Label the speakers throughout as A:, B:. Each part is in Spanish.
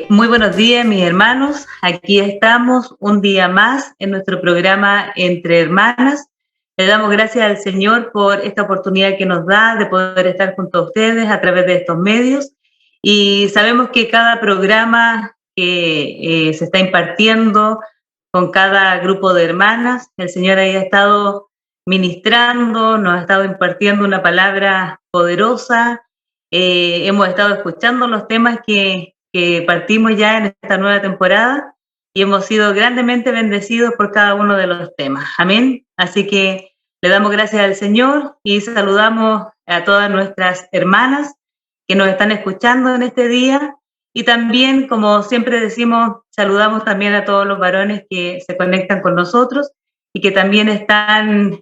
A: Muy buenos días, mis hermanos. Aquí estamos un día más en nuestro programa Entre Hermanas. Le damos gracias al Señor por esta oportunidad que nos da de poder estar junto a ustedes a través de estos medios. Y sabemos que cada programa que se está impartiendo con cada grupo de hermanas, el Señor ahí ha estado ministrando, nos ha estado impartiendo una palabra poderosa. Hemos estado escuchando los temas que partimos ya en esta nueva temporada y hemos sido grandemente bendecidos por cada uno de los temas. Amén. Así que le damos gracias al Señor y saludamos a todas nuestras hermanas que nos están escuchando en este día. Y también, como siempre decimos, saludamos también a todos los varones que se conectan con nosotros y que también están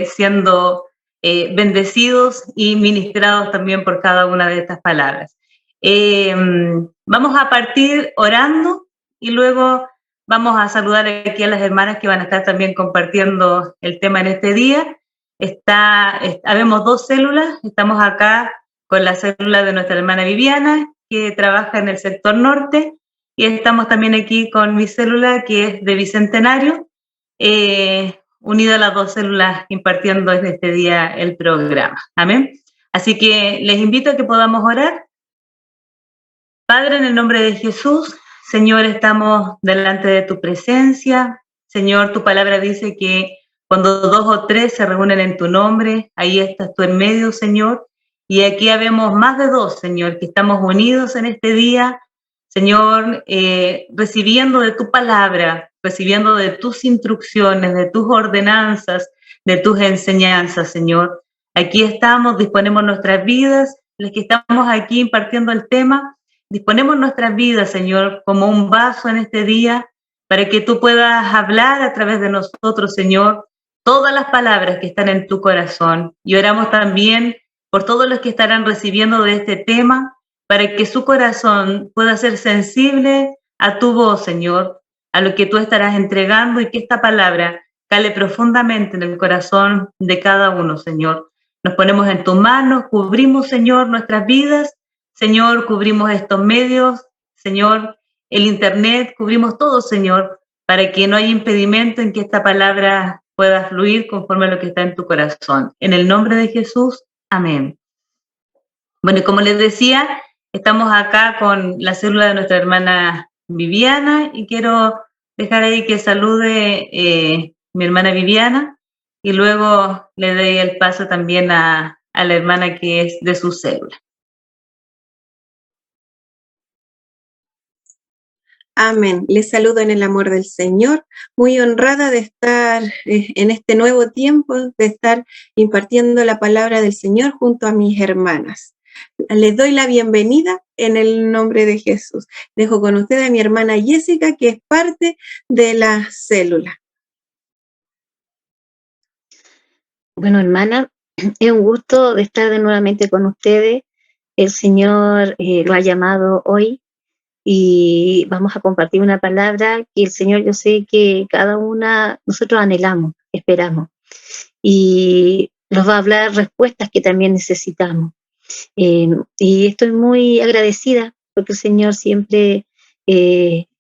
A: siendo bendecidos y ministrados también por cada una de estas palabras. Vamos a partir orando y luego vamos a saludar aquí a las hermanas que van a estar también compartiendo el tema en este día. Habemos dos células, estamos acá con la célula de nuestra hermana Viviana, que trabaja en el sector norte, y estamos también aquí con mi célula, que es de Bicentenario, unida a las dos células impartiendo desde este día el programa. Amén. Así que les invito a que podamos orar. Padre, en el nombre de Jesús, Señor, estamos delante de tu presencia. Señor, tu palabra dice que cuando dos o tres se reúnen en tu nombre, ahí estás tú en medio, Señor. Y aquí habemos más de dos, Señor, que estamos unidos en este día, Señor, recibiendo de tu palabra, recibiendo de tus instrucciones, de tus ordenanzas, de tus enseñanzas, Señor. Aquí estamos, disponemos nuestras vidas, los que estamos aquí impartiendo el tema, disponemos nuestras vidas, Señor, como un vaso en este día, para que tú puedas hablar a través de nosotros, Señor, todas las palabras que están en tu corazón. Y oramos también por todos los que estarán recibiendo de este tema, para que su corazón pueda ser sensible a tu voz, Señor, a lo que tú estarás entregando y que esta palabra cale profundamente en el corazón de cada uno, Señor. Nos ponemos en tus manos, cubrimos, Señor, nuestras vidas. Señor, cubrimos estos medios, Señor, el internet, cubrimos todo, Señor, para que no haya impedimento en que esta palabra pueda fluir conforme a lo que está en tu corazón. En el nombre de Jesús, amén. Bueno, y como les decía, estamos acá con la célula de nuestra hermana Viviana y quiero dejar ahí que salude mi hermana Viviana y luego le doy el paso también a la hermana que es de su célula.
B: Amén. Les saludo en el amor del Señor, muy honrada de estar en este nuevo tiempo, de estar impartiendo la palabra del Señor junto a mis hermanas. Les doy la bienvenida en el nombre de Jesús. Dejo con ustedes a mi hermana Jessica, que es parte de la célula.
C: Bueno, hermana, es un gusto de estar nuevamente con ustedes. El Señor lo ha llamado hoy y vamos a compartir una palabra que el Señor, yo sé que cada una, nosotros anhelamos, esperamos, y nos va a hablar respuestas que también necesitamos. Y estoy muy agradecida porque el Señor siempre me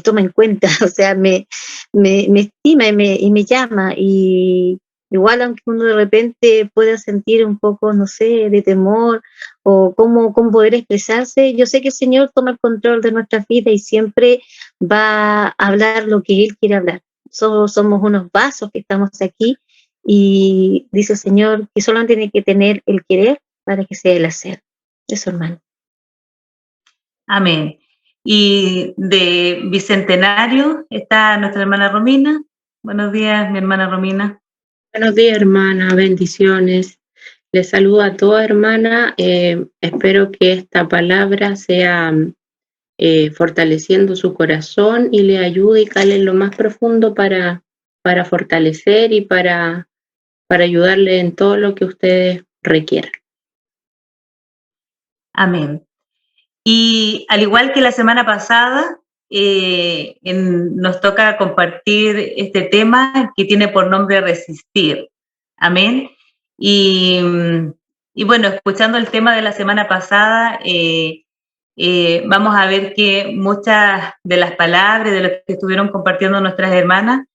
C: toma en cuenta, o sea, me estima y me llama, y igual aunque uno de repente pueda sentir un poco, no sé, de temor o cómo poder expresarse, yo sé que el Señor toma el control de nuestras vidas y siempre va a hablar lo que Él quiere hablar. Somos unos vasos que estamos aquí y dice el Señor que solamente tiene que tener el querer para que sea el hacer. Eso, hermano.
A: Amén. Y de Bicentenario está nuestra hermana Romina. Buenos días, mi hermana Romina.
D: Buenos días, hermana, bendiciones. Les saludo a toda hermana. Espero que esta palabra sea fortaleciendo su corazón y le ayude y cale en lo más profundo para fortalecer y para ayudarle en todo lo que ustedes requieran.
A: Amén. Y al igual que la semana pasada, nos toca compartir este tema que tiene por nombre resistir. Amén. Y bueno, escuchando el tema de la semana pasada, vamos a ver que muchas de las palabras de lo que estuvieron compartiendo nuestras hermanas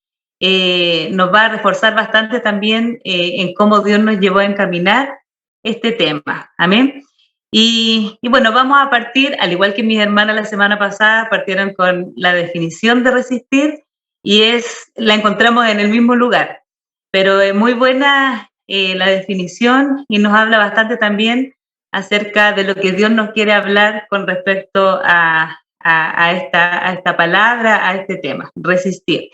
A: nos va a reforzar bastante también en cómo Dios nos llevó a encaminar este tema. Amén. Y bueno, vamos a partir, al igual que mis hermanas la semana pasada, partieron con la definición de resistir y la encontramos en el mismo lugar. Pero es muy buena la definición y nos habla bastante también acerca de lo que Dios nos quiere hablar con respecto a esta palabra, a este tema, resistir.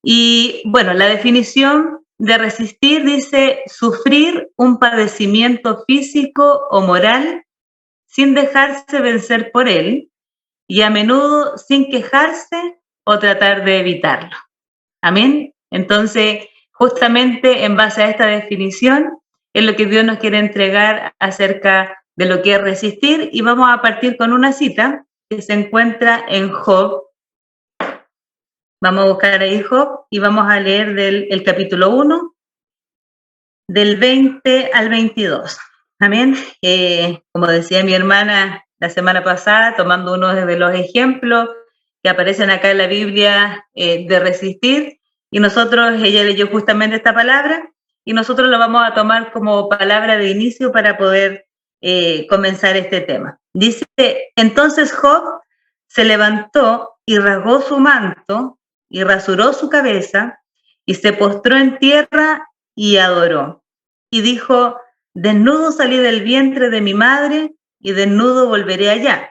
A: Y bueno, la definición de resistir dice sufrir un padecimiento físico o moral sin dejarse vencer por él y a menudo sin quejarse o tratar de evitarlo. Amén. Entonces, justamente en base a esta definición es lo que Dios nos quiere entregar acerca de lo que es resistir y vamos a partir con una cita que se encuentra en Job. Vamos a buscar ahí Job y vamos a leer el capítulo 1, del 20 al 22. Amén. Como decía mi hermana la semana pasada, tomando uno de los ejemplos que aparecen acá en la Biblia de resistir, y ella leyó justamente esta palabra, y nosotros lo vamos a tomar como palabra de inicio para poder comenzar este tema. Dice, entonces Job se levantó y rasgó su manto y rasuró su cabeza y se postró en tierra y adoró. Y dijo, desnudo salí del vientre de mi madre y desnudo volveré allá.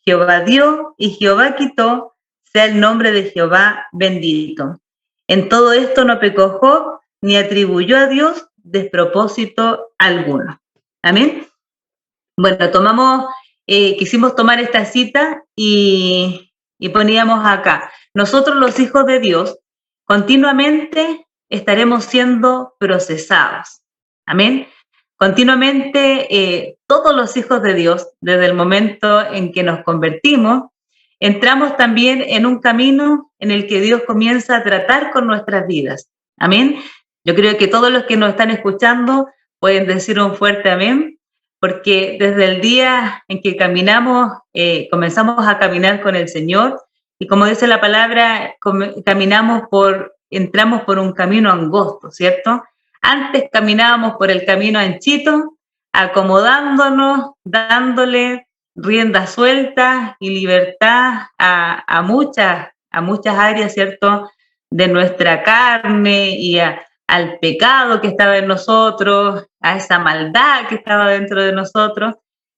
A: Jehová dio y Jehová quitó, sea el nombre de Jehová bendito. En todo esto no pecó Job, ni atribuyó a Dios despropósito alguno. Amén. Bueno, quisimos tomar esta cita y poníamos acá. Nosotros los hijos de Dios continuamente estaremos siendo procesados. Amén. Continuamente todos los hijos de Dios, desde el momento en que nos convertimos, entramos también en un camino en el que Dios comienza a tratar con nuestras vidas. Amén. Yo creo que todos los que nos están escuchando pueden decir un fuerte amén, porque desde el día en que comenzamos a caminar con el Señor, y como dice la palabra, entramos por un camino angosto, ¿cierto? Antes caminábamos por el camino anchito, acomodándonos, dándole rienda suelta y libertad a muchas áreas, ¿cierto?, de nuestra carne y al pecado que estaba en nosotros, a esa maldad que estaba dentro de nosotros.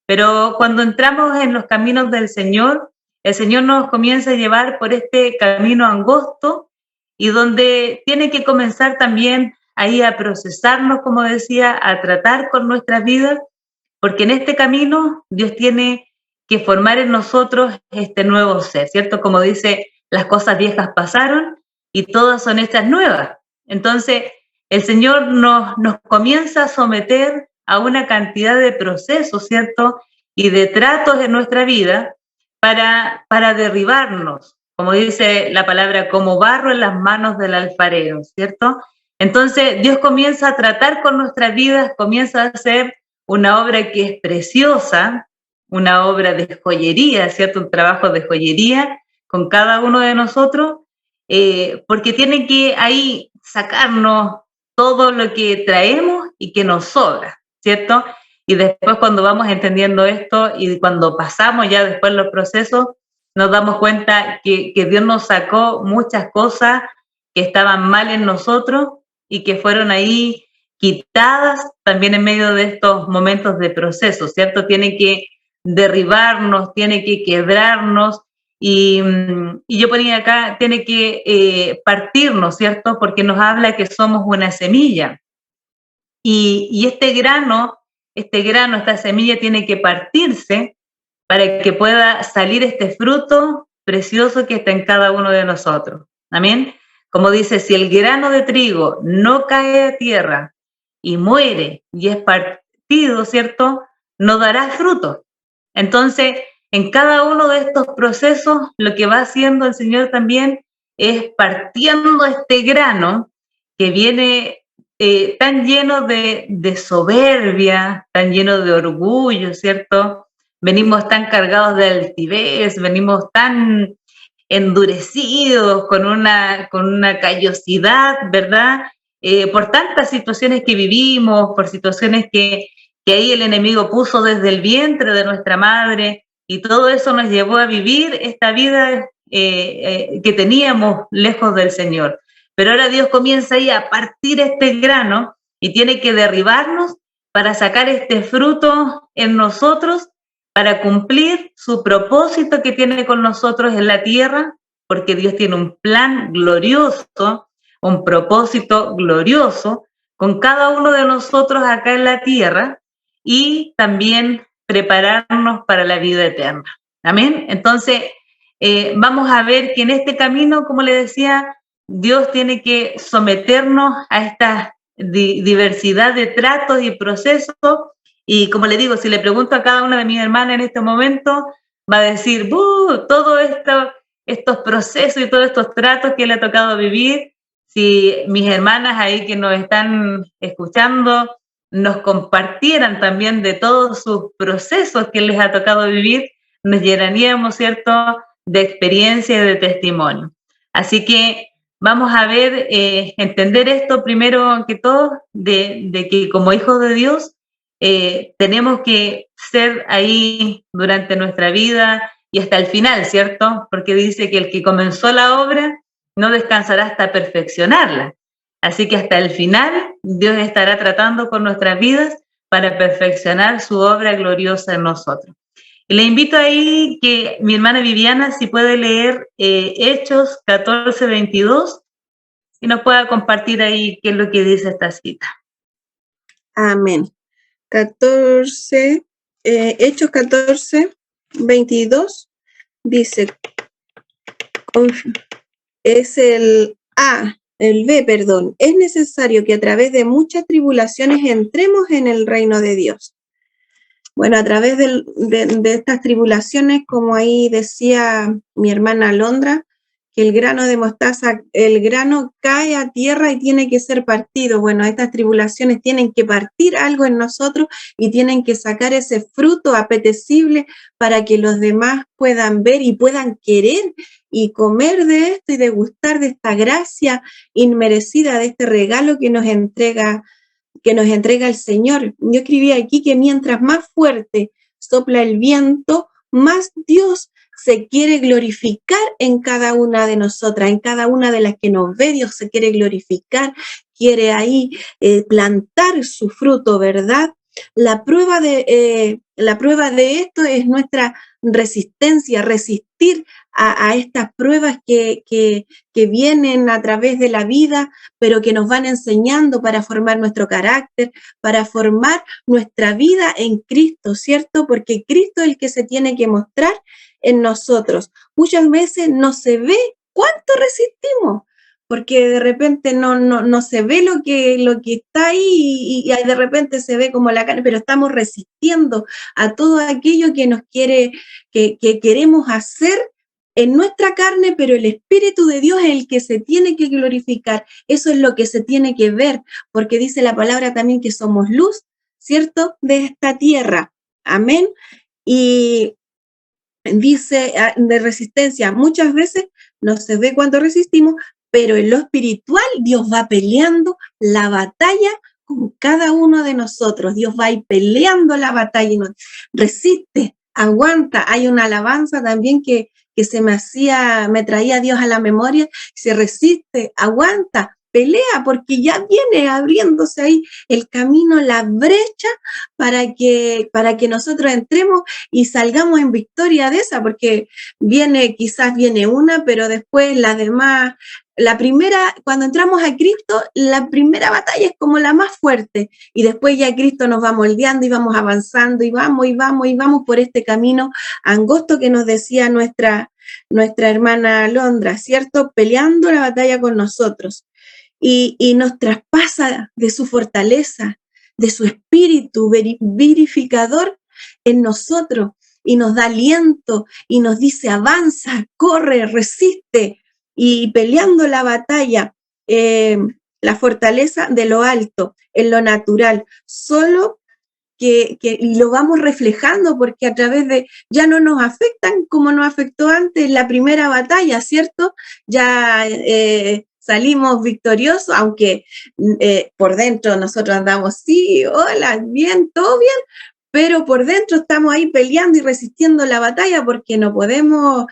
A: Pero cuando entramos en los caminos del Señor, el Señor nos comienza a llevar por este camino angosto y donde tiene que comenzar también ahí a procesarnos, como decía, a tratar con nuestras vidas, porque en este camino Dios tiene que formar en nosotros este nuevo ser, ¿cierto? Como dice, las cosas viejas pasaron y todas son hechas nuevas. Entonces, el Señor nos comienza a someter a una cantidad de procesos, ¿cierto? Y de tratos en nuestra vida para derribarnos, como dice la palabra, como barro en las manos del alfarero, ¿cierto? Entonces, Dios comienza a tratar con nuestras vidas, comienza a hacer una obra que es preciosa, una obra de joyería, ¿cierto? Un trabajo de joyería con cada uno de nosotros, porque tiene que ahí sacarnos todo lo que traemos y que nos sobra, ¿cierto? Y después cuando vamos entendiendo esto y cuando pasamos ya después los procesos, nos damos cuenta que Dios nos sacó muchas cosas que estaban mal en nosotros y que fueron ahí quitadas también en medio de estos momentos de proceso, ¿cierto? Tiene que derribarnos, tiene que quebrarnos y yo ponía acá, tiene que partirnos, ¿cierto? Porque nos habla que somos una semilla y esta semilla tiene que partirse para que pueda salir este fruto precioso que está en cada uno de nosotros. Amén. Como dice, si el grano de trigo no cae a tierra y muere y es partido, ¿cierto?, no dará fruto. Entonces, en cada uno de estos procesos, lo que va haciendo el Señor también es partiendo este grano que viene tan lleno de soberbia, tan lleno de orgullo, ¿cierto?, venimos tan cargados de altivez, venimos tan endurecidos, con una callosidad, ¿verdad? Por tantas situaciones que vivimos, por situaciones que ahí el enemigo puso desde el vientre de nuestra madre, y todo eso nos llevó a vivir esta vida que teníamos lejos del Señor. Pero ahora Dios comienza ahí a partir este grano y tiene que derribarnos para sacar este fruto en nosotros, para cumplir su propósito que tiene con nosotros en la tierra, porque Dios tiene un plan glorioso, un propósito glorioso con cada uno de nosotros acá en la tierra, y también prepararnos para la vida eterna. Amén. Entonces, vamos a ver que en este camino, como le decía, Dios tiene que someternos a esta diversidad de tratos y procesos. Y como le digo, si le pregunto a cada una de mis hermanas en este momento, va a decir, todo estos procesos y todos estos tratos que le ha tocado vivir. Si mis hermanas ahí que nos están escuchando nos compartieran también de todos sus procesos que les ha tocado vivir, nos llenaríamos, ¿cierto?, de experiencia y de testimonio. Así que vamos a ver, entender esto primero que todo, de que como hijos de Dios tenemos que ser ahí durante nuestra vida y hasta el final, ¿cierto? Porque dice que el que comenzó la obra no descansará hasta perfeccionarla. Así que hasta el final Dios estará tratando con nuestras vidas para perfeccionar su obra gloriosa en nosotros. Y le invito ahí que mi hermana Viviana, si puede leer Hechos 14:22, y nos pueda compartir ahí qué es lo que dice esta cita.
B: Amén. 14, Hechos 14:22 dice, es el B, perdón. Es necesario que a través de muchas tribulaciones entremos en el reino de Dios. Bueno, a través de estas tribulaciones, como ahí decía mi hermana Alondra, que el grano de mostaza, el grano cae a tierra y tiene que ser partido. Bueno, estas tribulaciones tienen que partir algo en nosotros y tienen que sacar ese fruto apetecible para que los demás puedan ver y puedan querer y comer de esto y degustar de esta gracia inmerecida, de este regalo que nos entrega el Señor. Yo escribí aquí que mientras más fuerte sopla el viento, más Dios se quiere glorificar en cada una de nosotras, en cada una de las que nos ve. Dios se quiere glorificar, quiere ahí plantar su fruto, ¿verdad? La prueba de esto es nuestra resistencia, resistir a estas pruebas que vienen a través de la vida, pero que nos van enseñando para formar nuestro carácter, para formar nuestra vida en Cristo, ¿cierto? Porque Cristo es el que se tiene que mostrar en nosotros. Muchas veces no se ve cuánto resistimos, porque de repente no se ve lo que está ahí y de repente se ve como la carne, pero estamos resistiendo a todo aquello que nos quiere, que queremos hacer en nuestra carne, pero el Espíritu de Dios es el que se tiene que glorificar. Eso es lo que se tiene que ver, porque dice la palabra también que somos luz, ¿cierto?, de esta tierra. Amén. Y dice de resistencia, muchas veces no se ve cuando resistimos, pero en lo espiritual Dios va peleando la batalla con cada uno de nosotros. Dios va a ir peleando la batalla y nos resiste, aguanta. Hay una alabanza también que me traía Dios a la memoria. Se resiste, aguanta, pelea, porque ya viene abriéndose ahí el camino, la brecha para que nosotros entremos y salgamos en victoria de esa, porque quizás viene una, pero después las demás. La primera, cuando entramos a Cristo, la primera batalla es como la más fuerte, y después ya Cristo nos va moldeando y vamos avanzando y vamos por este camino angosto que nos decía nuestra hermana Alondra, ¿cierto? Peleando la batalla con nosotros. Y nos traspasa de su fortaleza, de su espíritu vivificador en nosotros, y nos da aliento y nos dice avanza, corre, resiste, y peleando la batalla, la fortaleza de lo alto, en lo natural. Solo y lo vamos reflejando porque a través de, ya no nos afectan como nos afectó antes la primera batalla, ¿cierto? Ya salimos victoriosos, aunque por dentro nosotros andamos, sí, hola, bien, todo bien, pero por dentro estamos ahí peleando y resistiendo la batalla porque no podemos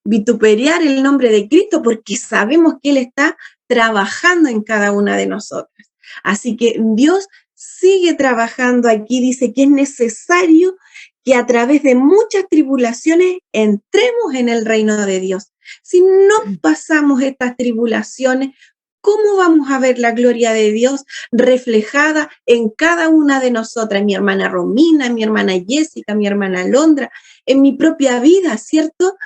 B: vituperiar el nombre de Cristo porque sabemos que Él está trabajando en cada una de nosotras. Así que Dios sigue trabajando aquí, dice que es necesario que a través de muchas tribulaciones entremos en el reino de Dios. Si no pasamos estas tribulaciones, ¿cómo vamos a ver la gloria de Dios reflejada en cada una de nosotras? Mi hermana Romina, mi hermana Jessica, mi hermana Londra, en mi propia vida, ¿cierto?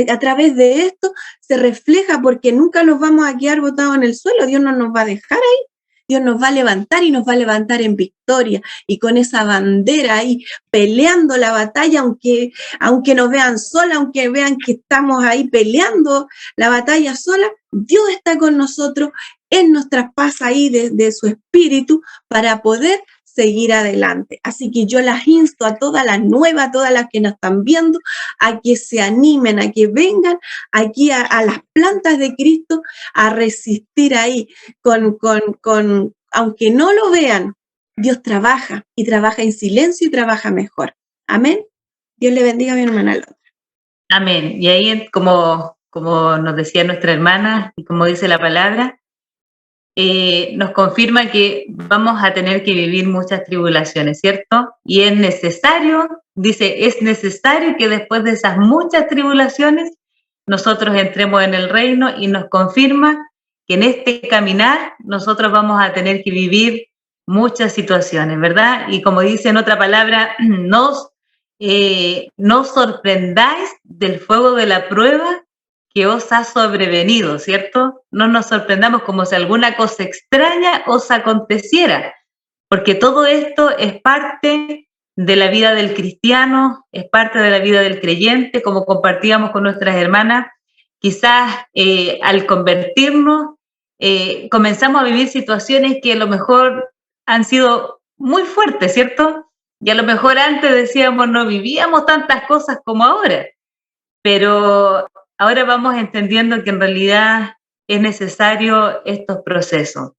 B: A través de esto se refleja porque nunca nos vamos a quedar botados en el suelo. Dios no nos va a dejar ahí. Dios nos va a levantar y nos va a levantar en victoria y con esa bandera ahí peleando la batalla, aunque nos vean sola, aunque vean que estamos ahí peleando la batalla sola, Dios está con nosotros, Él nos traspasa ahí de su espíritu para poder seguir adelante. Así que yo las insto a todas las nuevas, a todas las que nos están viendo, a que se animen, a que vengan aquí a las plantas de Cristo a resistir ahí aunque no lo vean, Dios trabaja y trabaja en silencio y trabaja mejor. Amén. Dios le bendiga a mi hermana Londra.
A: Amén. Y ahí, como nos decía nuestra hermana y como dice la palabra, nos confirma que vamos a tener que vivir muchas tribulaciones, ¿cierto? Y es necesario, dice, es necesario que después de esas muchas tribulaciones nosotros entremos en el reino y nos confirma que en este caminar nosotros vamos a tener que vivir muchas situaciones, ¿verdad? Y como dice en otra palabra, no os sorprendáis del fuego de la prueba que os ha sobrevenido, ¿cierto? No nos sorprendamos como si alguna cosa extraña os aconteciera, porque todo esto es parte de la vida del cristiano, es parte de la vida del creyente, como compartíamos con nuestras hermanas. Quizás al convertirnos comenzamos a vivir situaciones que a lo mejor han sido muy fuertes, ¿cierto? Y a lo mejor antes decíamos no vivíamos tantas cosas como ahora, pero ahora vamos entendiendo que en realidad es necesario estos procesos.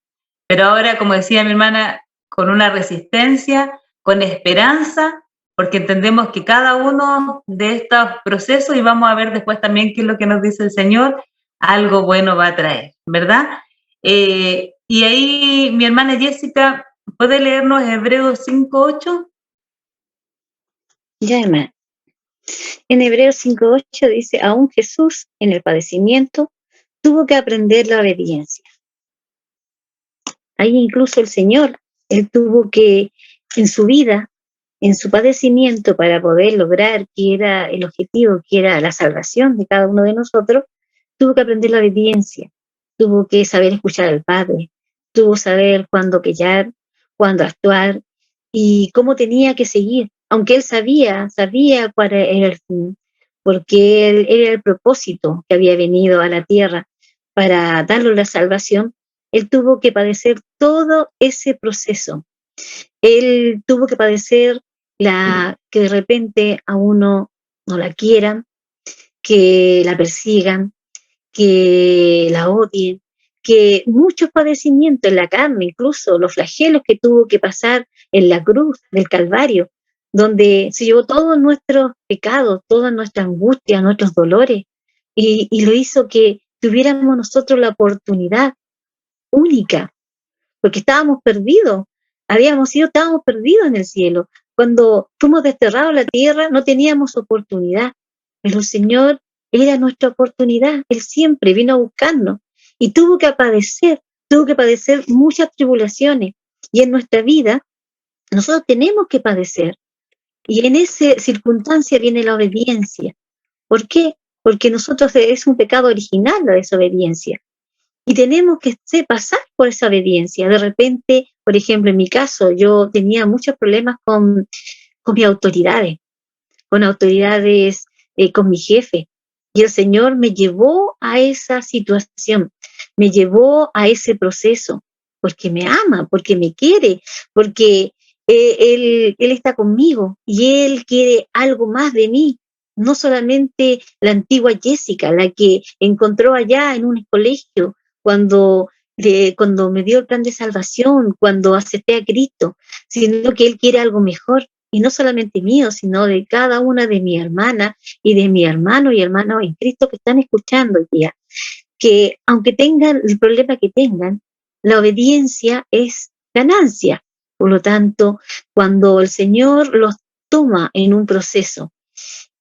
A: Pero ahora, como decía mi hermana, con una resistencia, con esperanza, porque entendemos que cada uno de estos procesos, y vamos a ver después también qué es lo que nos dice el Señor, algo bueno va a traer, ¿verdad? Y ahí mi hermana Jessica, ¿puede leernos Hebreos 5:8?
C: Ya, hermano. En Hebreos 5:8 dice, aún Jesús en el padecimiento tuvo que aprender la obediencia. Ahí incluso el Señor, Él tuvo que, en su vida, en su padecimiento, para poder lograr que era el objetivo, que era la salvación de cada uno de nosotros, tuvo que aprender la obediencia, tuvo que saber escuchar al Padre, tuvo que saber cuándo callar, cuándo actuar y cómo tenía que seguir, aunque él sabía cuál era el fin, porque él era el propósito que había venido a la tierra para darle la salvación. Él tuvo que padecer todo ese proceso. Él tuvo que padecer que de repente a uno no la quieran, que la persigan, que la odien, que muchos padecimientos en la carne, incluso los flagelos que tuvo que pasar en la cruz del Calvario, donde se llevó todos nuestros pecados, toda nuestra angustia, nuestros dolores, y lo hizo que tuviéramos nosotros la oportunidad única, porque estábamos perdidos, estábamos perdidos en el cielo. Cuando fuimos desterrados a la tierra no teníamos oportunidad, pero el Señor era nuestra oportunidad. Él siempre vino a buscarnos y tuvo que padecer muchas tribulaciones. Y en nuestra vida nosotros tenemos que padecer. Y en esa circunstancia viene la obediencia. ¿Por qué? Porque nosotros es un pecado original la desobediencia. Y tenemos que pasar por esa obediencia. De repente, por ejemplo, en mi caso, yo tenía muchos problemas con mis autoridades, con mi jefe. Y el Señor me llevó a esa situación, me llevó a ese proceso, porque me ama, porque me quiere, porque Él está conmigo y Él quiere algo más de mí. No solamente la antigua Jessica, la que encontró allá en un colegio cuando me dio el plan de salvación, cuando acepté a Cristo, sino que Él quiere algo mejor. Y no solamente mío, sino de cada una de mis hermanas y de mi hermano y hermanos en Cristo que están escuchando hoy día. Que aunque tengan el problema que tengan, la obediencia es ganancia. Por lo tanto, cuando el Señor los toma en un proceso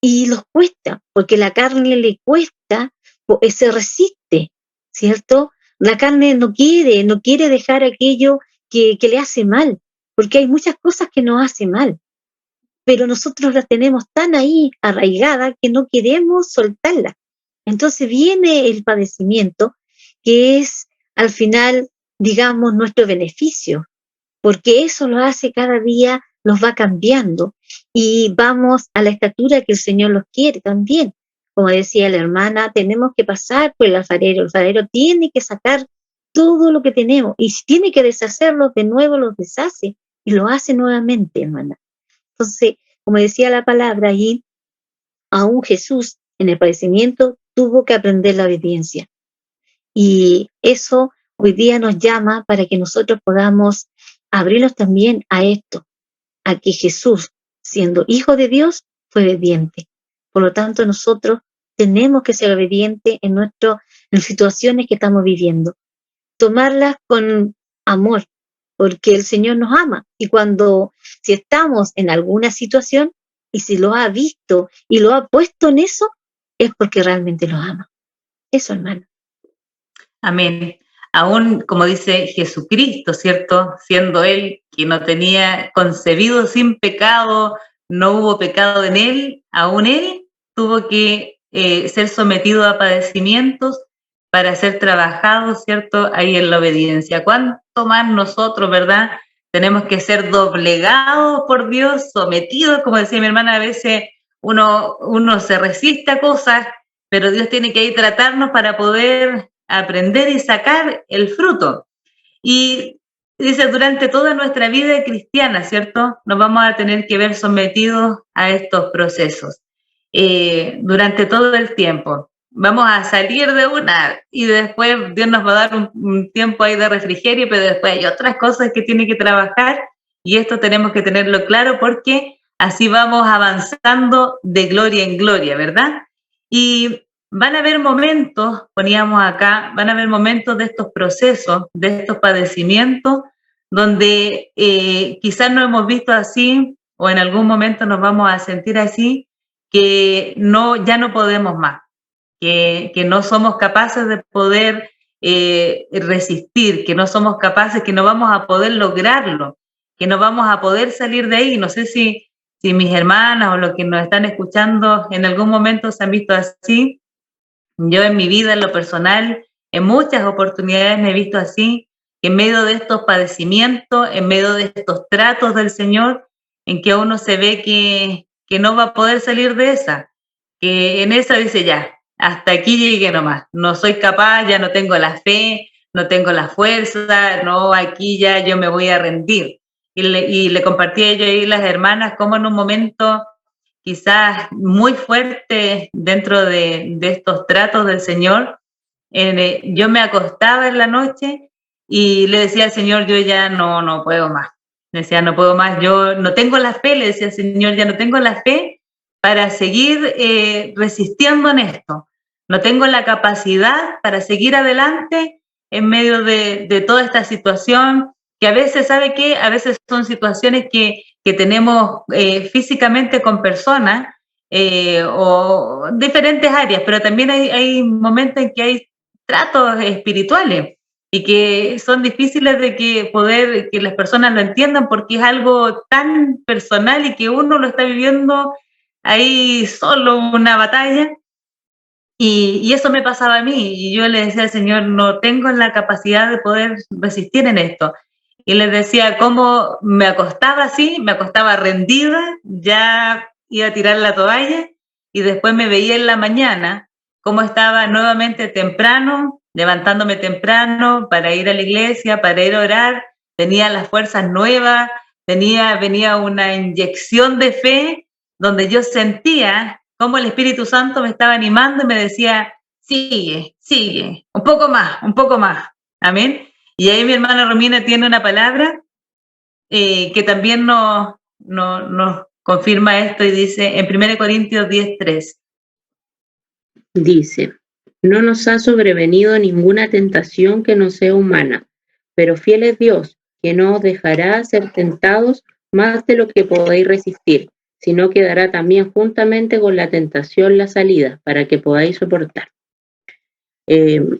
C: y los cuesta, porque la carne le cuesta, se resiste, ¿cierto? La carne no quiere dejar aquello que le hace mal, porque hay muchas cosas que nos hacen mal, pero nosotros las tenemos tan ahí arraigadas que no queremos soltarlas. Entonces viene el padecimiento, que es al final, digamos, nuestro beneficio, porque eso lo hace cada día, los va cambiando y vamos a la estatura que el Señor los quiere también. Como decía la hermana, tenemos que pasar por el alfarero tiene que sacar todo lo que tenemos y si tiene que deshacerlos de nuevo, los deshace y lo hace nuevamente, hermana. Entonces, como decía la palabra allí, aún Jesús en el padecimiento tuvo que aprender la obediencia. Y eso hoy día nos llama para que nosotros podamos abrirnos también a esto, a que Jesús, siendo hijo de Dios, fue obediente. Por lo tanto, nosotros tenemos que ser obedientes en situaciones que estamos viviendo. Tomarlas con amor, porque el Señor nos ama. Y si estamos en alguna situación, y si lo ha visto y lo ha puesto en eso, es porque realmente nos ama. Eso, hermano.
A: Amén. Aún, como dice Jesucristo, ¿cierto? Siendo Él quien no tenía concebido sin pecado, no hubo pecado en Él, aún Él tuvo que ser sometido a padecimientos para ser trabajado, ¿cierto? Ahí en la obediencia. ¿Cuánto más nosotros, verdad? Tenemos que ser doblegados por Dios, sometidos, como decía mi hermana, a veces uno se resiste a cosas, pero Dios tiene que ahí tratarnos para poder aprender y sacar el fruto. Y dice, durante toda nuestra vida cristiana, ¿cierto? Nos vamos a tener que ver sometidos a estos procesos durante todo el tiempo. Vamos a salir de una y después Dios nos va a dar un tiempo ahí de refrigerio, pero después hay otras cosas que tiene que trabajar y esto tenemos que tenerlo claro porque así vamos avanzando de gloria en gloria, ¿verdad? Y van a haber momentos, poníamos acá, van a haber momentos de estos procesos, de estos padecimientos, donde quizás no hemos visto así o en algún momento nos vamos a sentir así, que ya no podemos más, que no somos capaces de poder resistir, que no somos capaces, que no vamos a poder lograrlo, que no vamos a poder salir de ahí. No sé si mis hermanas o los que nos están escuchando en algún momento se han visto así. Yo en mi vida, en lo personal, en muchas oportunidades me he visto así, que en medio de estos padecimientos, en medio de estos tratos del Señor, en que uno se ve que no va a poder salir de esa, que en esa dice ya, hasta aquí llegué nomás, no soy capaz, ya no tengo la fe, no tengo la fuerza, no, aquí ya yo me voy a rendir. Y le compartí a ellos y las hermanas como en un momento quizás muy fuerte dentro de estos tratos del Señor, yo me acostaba en la noche y le decía al Señor, yo ya no puedo más. Decía, no puedo más, yo no tengo la fe, le decía al Señor, ya no tengo la fe para seguir resistiendo en esto. No tengo la capacidad para seguir adelante en medio de toda esta situación, que a veces, ¿sabe qué? A veces son situaciones que tenemos físicamente con personas o diferentes áreas, pero también hay momentos en que hay tratos espirituales y que son difíciles de que las personas lo entiendan porque es algo tan personal y que uno lo está viviendo ahí solo una batalla. Y eso me pasaba a mí, y yo le decía al Señor, no tengo la capacidad de poder resistir en esto. Y les decía cómo me acostaba así, me acostaba rendida, ya iba a tirar la toalla, y después me veía en la mañana, cómo estaba nuevamente temprano, levantándome temprano para ir a la iglesia, para ir a orar, tenía las fuerzas nuevas, venía una inyección de fe donde yo sentía cómo el Espíritu Santo me estaba animando y me decía, sigue, sigue, un poco más. Amén. Y ahí mi hermana Romina tiene una palabra que también nos confirma esto y dice en 1 Corintios 10:3.
D: Dice, no nos ha sobrevenido ninguna tentación que no sea humana, pero fiel es Dios, que no os dejará ser tentados más de lo que podéis resistir, sino que dará también juntamente con la tentación la salida, para que podáis soportar.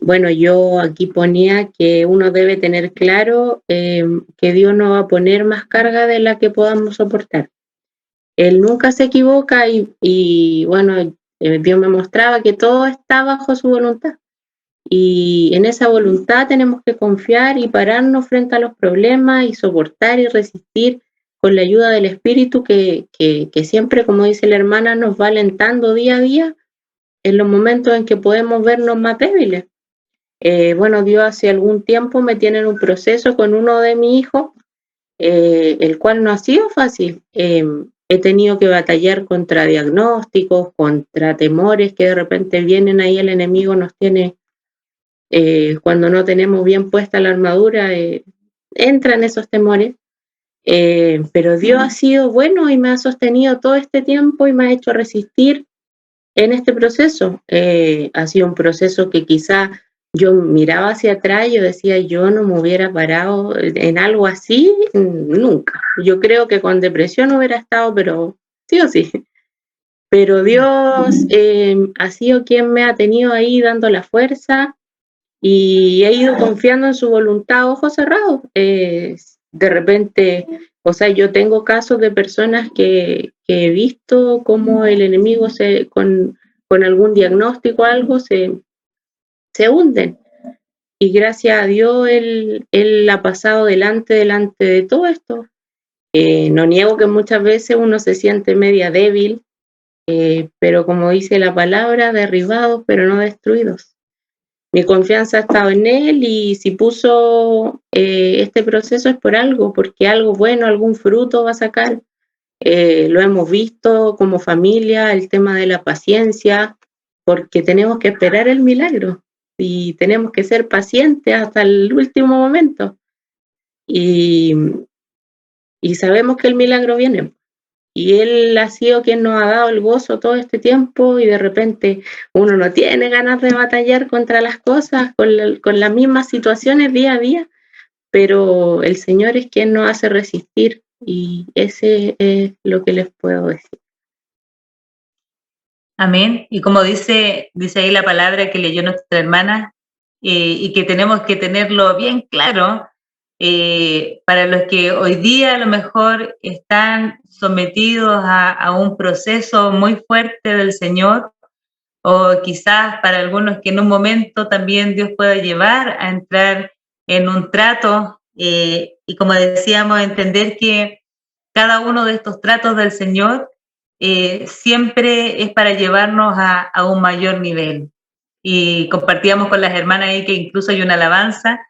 D: Bueno, yo aquí ponía que uno debe tener claro que Dios no va a poner más carga de la que podamos soportar. Él nunca se equivoca y bueno, Dios me mostraba que todo está bajo su voluntad. Y en esa voluntad tenemos que confiar y pararnos frente a los problemas y soportar y resistir con la ayuda del Espíritu que siempre, como dice la hermana, nos va alentando día a día en los momentos en que podemos vernos más débiles. Bueno, Dios hace algún tiempo me tiene en un proceso con uno de mis hijos, el cual no ha sido fácil. He tenido que batallar contra diagnósticos, contra temores que de repente vienen ahí, el enemigo nos tiene, cuando no tenemos bien puesta la armadura, entran esos temores. Pero Dios ha sido bueno y me ha sostenido todo este tiempo y me ha hecho resistir en este proceso. Ha sido un proceso que quizá yo miraba hacia atrás y yo decía, yo no me hubiera parado en algo así nunca. Yo creo que con depresión hubiera estado, pero sí o sí. Pero Dios ha sido quien me ha tenido ahí dando la fuerza y he ido confiando en su voluntad a ojos cerrados. De repente, o sea, yo tengo casos de personas que he visto cómo el enemigo con algún diagnóstico o algo se hunden. Y gracias a Dios Él ha pasado delante de todo esto. No niego que muchas veces uno se siente media débil, pero como dice la palabra, derribados pero no destruidos. Mi confianza ha estado en Él y si puso este proceso es por algo, porque algo bueno, algún fruto va a sacar. Lo hemos visto como familia, el tema de la paciencia, porque tenemos que esperar el milagro y tenemos que ser pacientes hasta el último momento. Y sabemos que el milagro viene. Y Él ha sido quien nos ha dado el gozo todo este tiempo y de repente uno no tiene ganas de batallar contra las cosas, con las mismas situaciones día a día, pero el Señor es quien nos hace resistir y ese es lo que les puedo decir.
A: Amén. Y como dice ahí la palabra que leyó nuestra hermana, y que tenemos que tenerlo bien claro, para los que hoy día a lo mejor están sometidos a un proceso muy fuerte del Señor, o quizás para algunos que en un momento también Dios pueda llevar a entrar en un trato, y como decíamos, entender que cada uno de estos tratos del Señor siempre es para llevarnos a un mayor nivel. Y compartíamos con las hermanas ahí que incluso hay una alabanza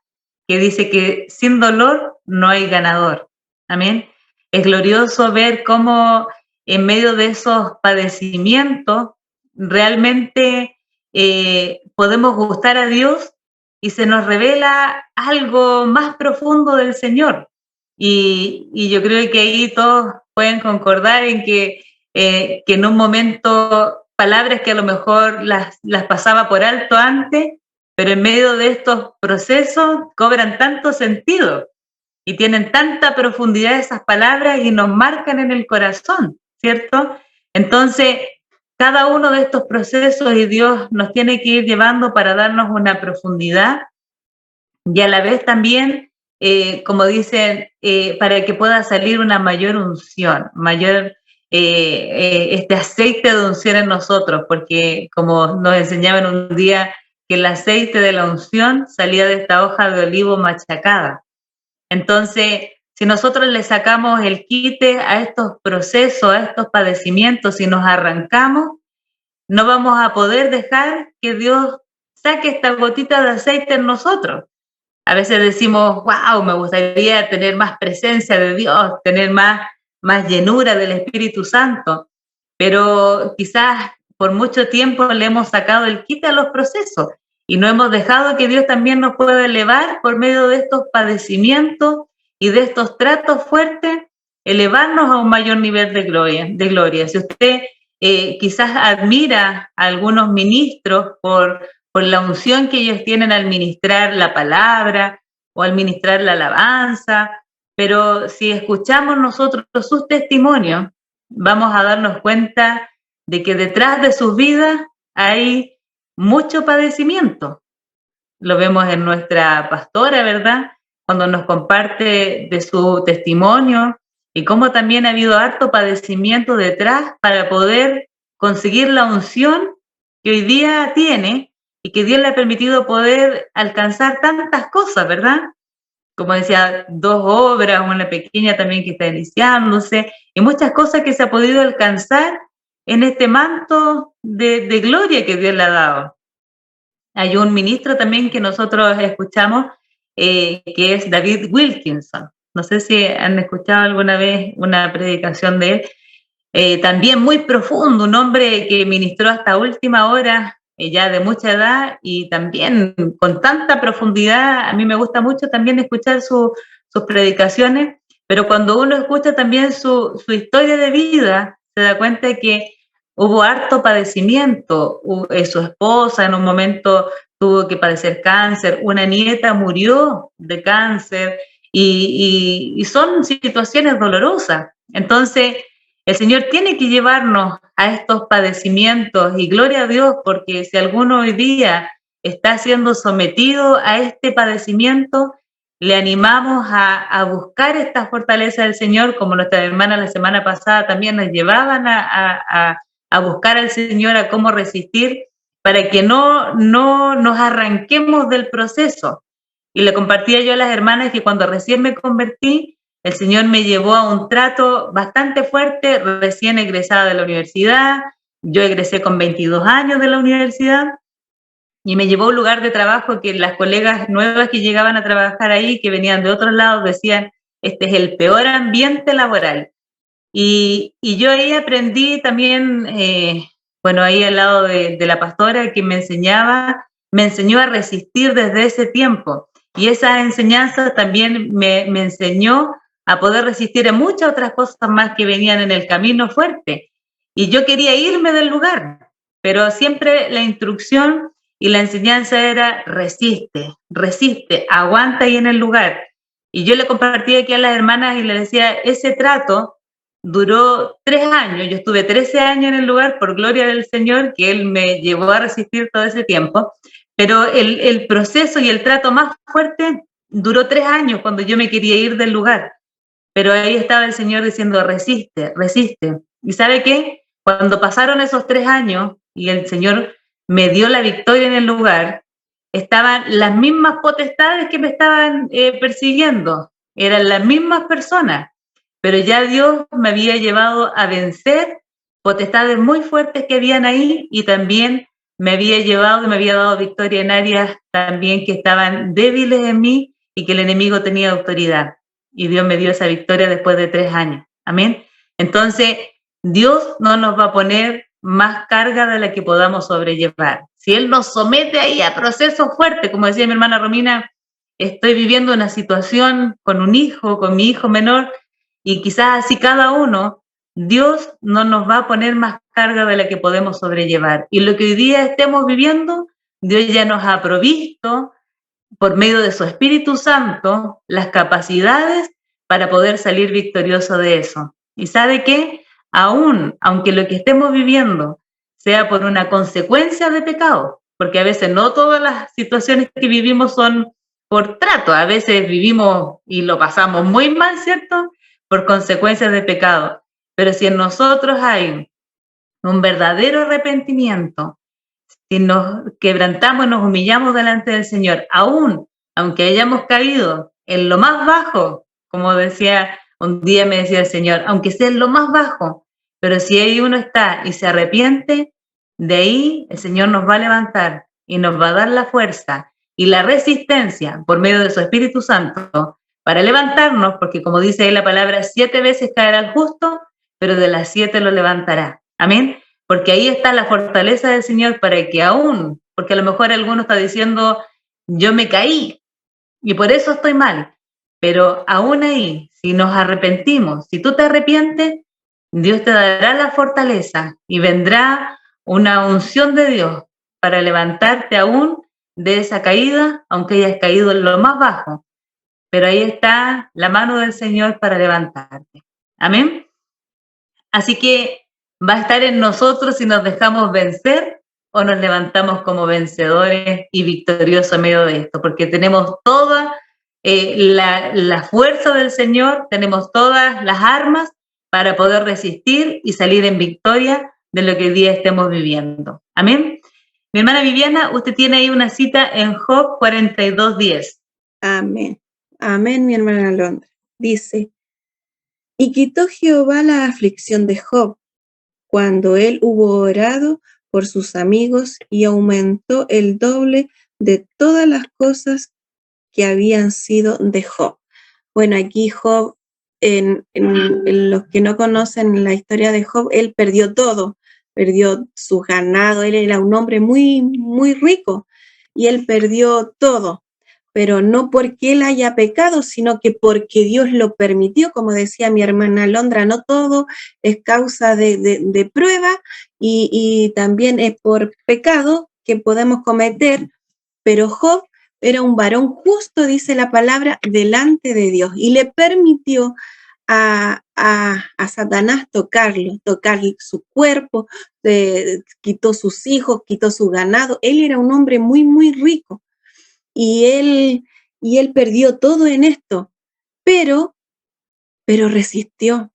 A: que dice que sin dolor no hay ganador. Amén. Es glorioso ver cómo en medio de esos padecimientos realmente podemos gustar a Dios y se nos revela algo más profundo del Señor. Y yo creo que ahí todos pueden concordar en que en un momento palabras que a lo mejor las pasaba por alto antes, pero en medio de estos procesos cobran tanto sentido y tienen tanta profundidad esas palabras y nos marcan en el corazón, ¿cierto? Entonces, cada uno de estos procesos y Dios nos tiene que ir llevando para darnos una profundidad y a la vez también, como dicen, para que pueda salir una mayor unción, este aceite de unción en nosotros, porque como nos enseñaban un día, que el aceite de la unción salía de esta hoja de olivo machacada. Entonces, si nosotros le sacamos el quite a estos procesos, a estos padecimientos, y nos arrancamos, no vamos a poder dejar que Dios saque esta gotita de aceite en nosotros. A veces decimos, wow, me gustaría tener más presencia de Dios, tener más llenura del Espíritu Santo, pero quizás por mucho tiempo le hemos sacado el quite a los procesos y no hemos dejado que Dios también nos pueda elevar por medio de estos padecimientos y de estos tratos fuertes, elevarnos a un mayor nivel de gloria. Si usted quizás admira a algunos ministros por la unción que ellos tienen al ministrar la palabra o al ministrar la alabanza, pero si escuchamos nosotros sus testimonios, vamos a darnos cuenta de que detrás de sus vidas hay mucho padecimiento. Lo vemos en nuestra pastora, ¿verdad? Cuando nos comparte de su testimonio y cómo también ha habido harto padecimiento detrás para poder conseguir la unción que hoy día tiene y que Dios le ha permitido poder alcanzar tantas cosas, ¿verdad? Como decía, 2 obras, una pequeña también que está iniciándose, y muchas cosas que se ha podido alcanzar en este manto de gloria que Dios le ha dado. Hay un ministro también que nosotros escuchamos, que es David Wilkinson. No sé si han escuchado alguna vez una predicación de él. También muy profundo, un hombre que ministró hasta última hora, ya de mucha edad, y también con tanta profundidad. A mí me gusta mucho también escuchar sus predicaciones, pero cuando uno escucha también su historia de vida, se da cuenta de que hubo harto padecimiento. Su esposa en un momento tuvo que padecer cáncer, una nieta murió de cáncer, y son situaciones dolorosas. Entonces, el Señor tiene que llevarnos a estos padecimientos, y gloria a Dios, porque si alguno hoy día está siendo sometido a este padecimiento, le animamos a buscar esta fortaleza del Señor, como nuestra hermana la semana pasada también nos llevaban a buscar al Señor, a cómo resistir, para que no nos arranquemos del proceso. Y le compartía yo a las hermanas que cuando recién me convertí, el Señor me llevó a un trato bastante fuerte, recién egresada de la universidad. Yo egresé con 22 años de la universidad y me llevó a un lugar de trabajo que las colegas nuevas que llegaban a trabajar ahí, que venían de otros lados, decían, este es el peor ambiente laboral. Y yo ahí aprendí también, bueno, ahí al lado de la pastora que me enseñó a resistir desde ese tiempo. Y esa enseñanza también me enseñó a poder resistir a muchas otras cosas más que venían en el camino fuerte. Y yo quería irme del lugar, pero siempre la instrucción y la enseñanza era resiste, aguanta ahí en el lugar. Y yo le compartí aquí a las hermanas y les decía, ese trato duró 3 años, yo estuve 13 años en el lugar por gloria del Señor, que Él me llevó a resistir todo ese tiempo, pero el proceso y el trato más fuerte duró 3 años cuando yo me quería ir del lugar. Pero ahí estaba el Señor diciendo, resiste. ¿Y sabe qué? Cuando pasaron esos 3 años y el Señor me dio la victoria en el lugar, estaban las mismas potestades que me estaban persiguiendo, eran las mismas personas, pero ya Dios me había llevado a vencer potestades muy fuertes que habían ahí, y también me había llevado y me había dado victoria en áreas también que estaban débiles en mí y que el enemigo tenía autoridad. Y Dios me dio esa victoria después de 3 años. Amén. Entonces, Dios no nos va a poner más carga de la que podamos sobrellevar. Si Él nos somete ahí a procesos fuertes, como decía mi hermana Romina, estoy viviendo una situación con un hijo, con mi hijo menor, y quizás así cada uno, Dios no nos va a poner más carga de la que podemos sobrellevar. Y lo que hoy día estemos viviendo, Dios ya nos ha provisto por medio de su Espíritu Santo las capacidades para poder salir victorioso de eso. ¿Y sabe qué? Aunque lo que estemos viviendo sea por una consecuencia de pecado, porque a veces no todas las situaciones que vivimos son por trato, a veces vivimos y lo pasamos muy mal, ¿cierto? Por consecuencias de pecado. Pero si en nosotros hay un verdadero arrepentimiento, si nos quebrantamos, nos humillamos delante del Señor, aunque hayamos caído en lo más bajo, como decía, un día me decía el Señor, aunque sea en lo más bajo, pero si ahí uno está y se arrepiente, de ahí el Señor nos va a levantar y nos va a dar la fuerza y la resistencia por medio de su Espíritu Santo para levantarnos, porque como dice ahí la palabra, 7 veces caerá el justo, pero de las 7 lo levantará. Amén. Porque ahí está la fortaleza del Señor para que aún, porque a lo mejor alguno está diciendo, yo me caí y por eso estoy mal, pero aún ahí, si nos arrepentimos, si tú te arrepientes, Dios te dará la fortaleza y vendrá una unción de Dios para levantarte aún de esa caída, aunque hayas caído en lo más bajo. Pero ahí está la mano del Señor para levantarte. Amén. Así que va a estar en nosotros si nos dejamos vencer o nos levantamos como vencedores y victoriosos en medio de esto, porque tenemos toda la fuerza del Señor, tenemos todas las armas para poder resistir y salir en victoria de lo que hoy día estemos viviendo. Amén. Mi hermana Viviana, usted tiene ahí una cita en Job 42:10.
B: Amén. Amén, mi hermana Alondra. Dice, y quitó Jehová la aflicción de Job cuando él hubo orado por sus amigos y aumentó el doble de todas las cosas que habían sido de Job. Bueno, aquí Job, en los que no conocen la historia de Job, él perdió todo, perdió su ganado, él era un hombre muy, muy rico y él perdió todo, pero no porque él haya pecado, sino que porque Dios lo permitió, como decía mi hermana Londra, no todo es causa de prueba y también es por pecado que podemos cometer, pero Job era un varón justo, dice la palabra, delante de Dios, y le permitió a Satanás tocar su cuerpo, quitó sus hijos, quitó su ganado. Él era un hombre muy, muy rico, y él perdió todo en esto, pero resistió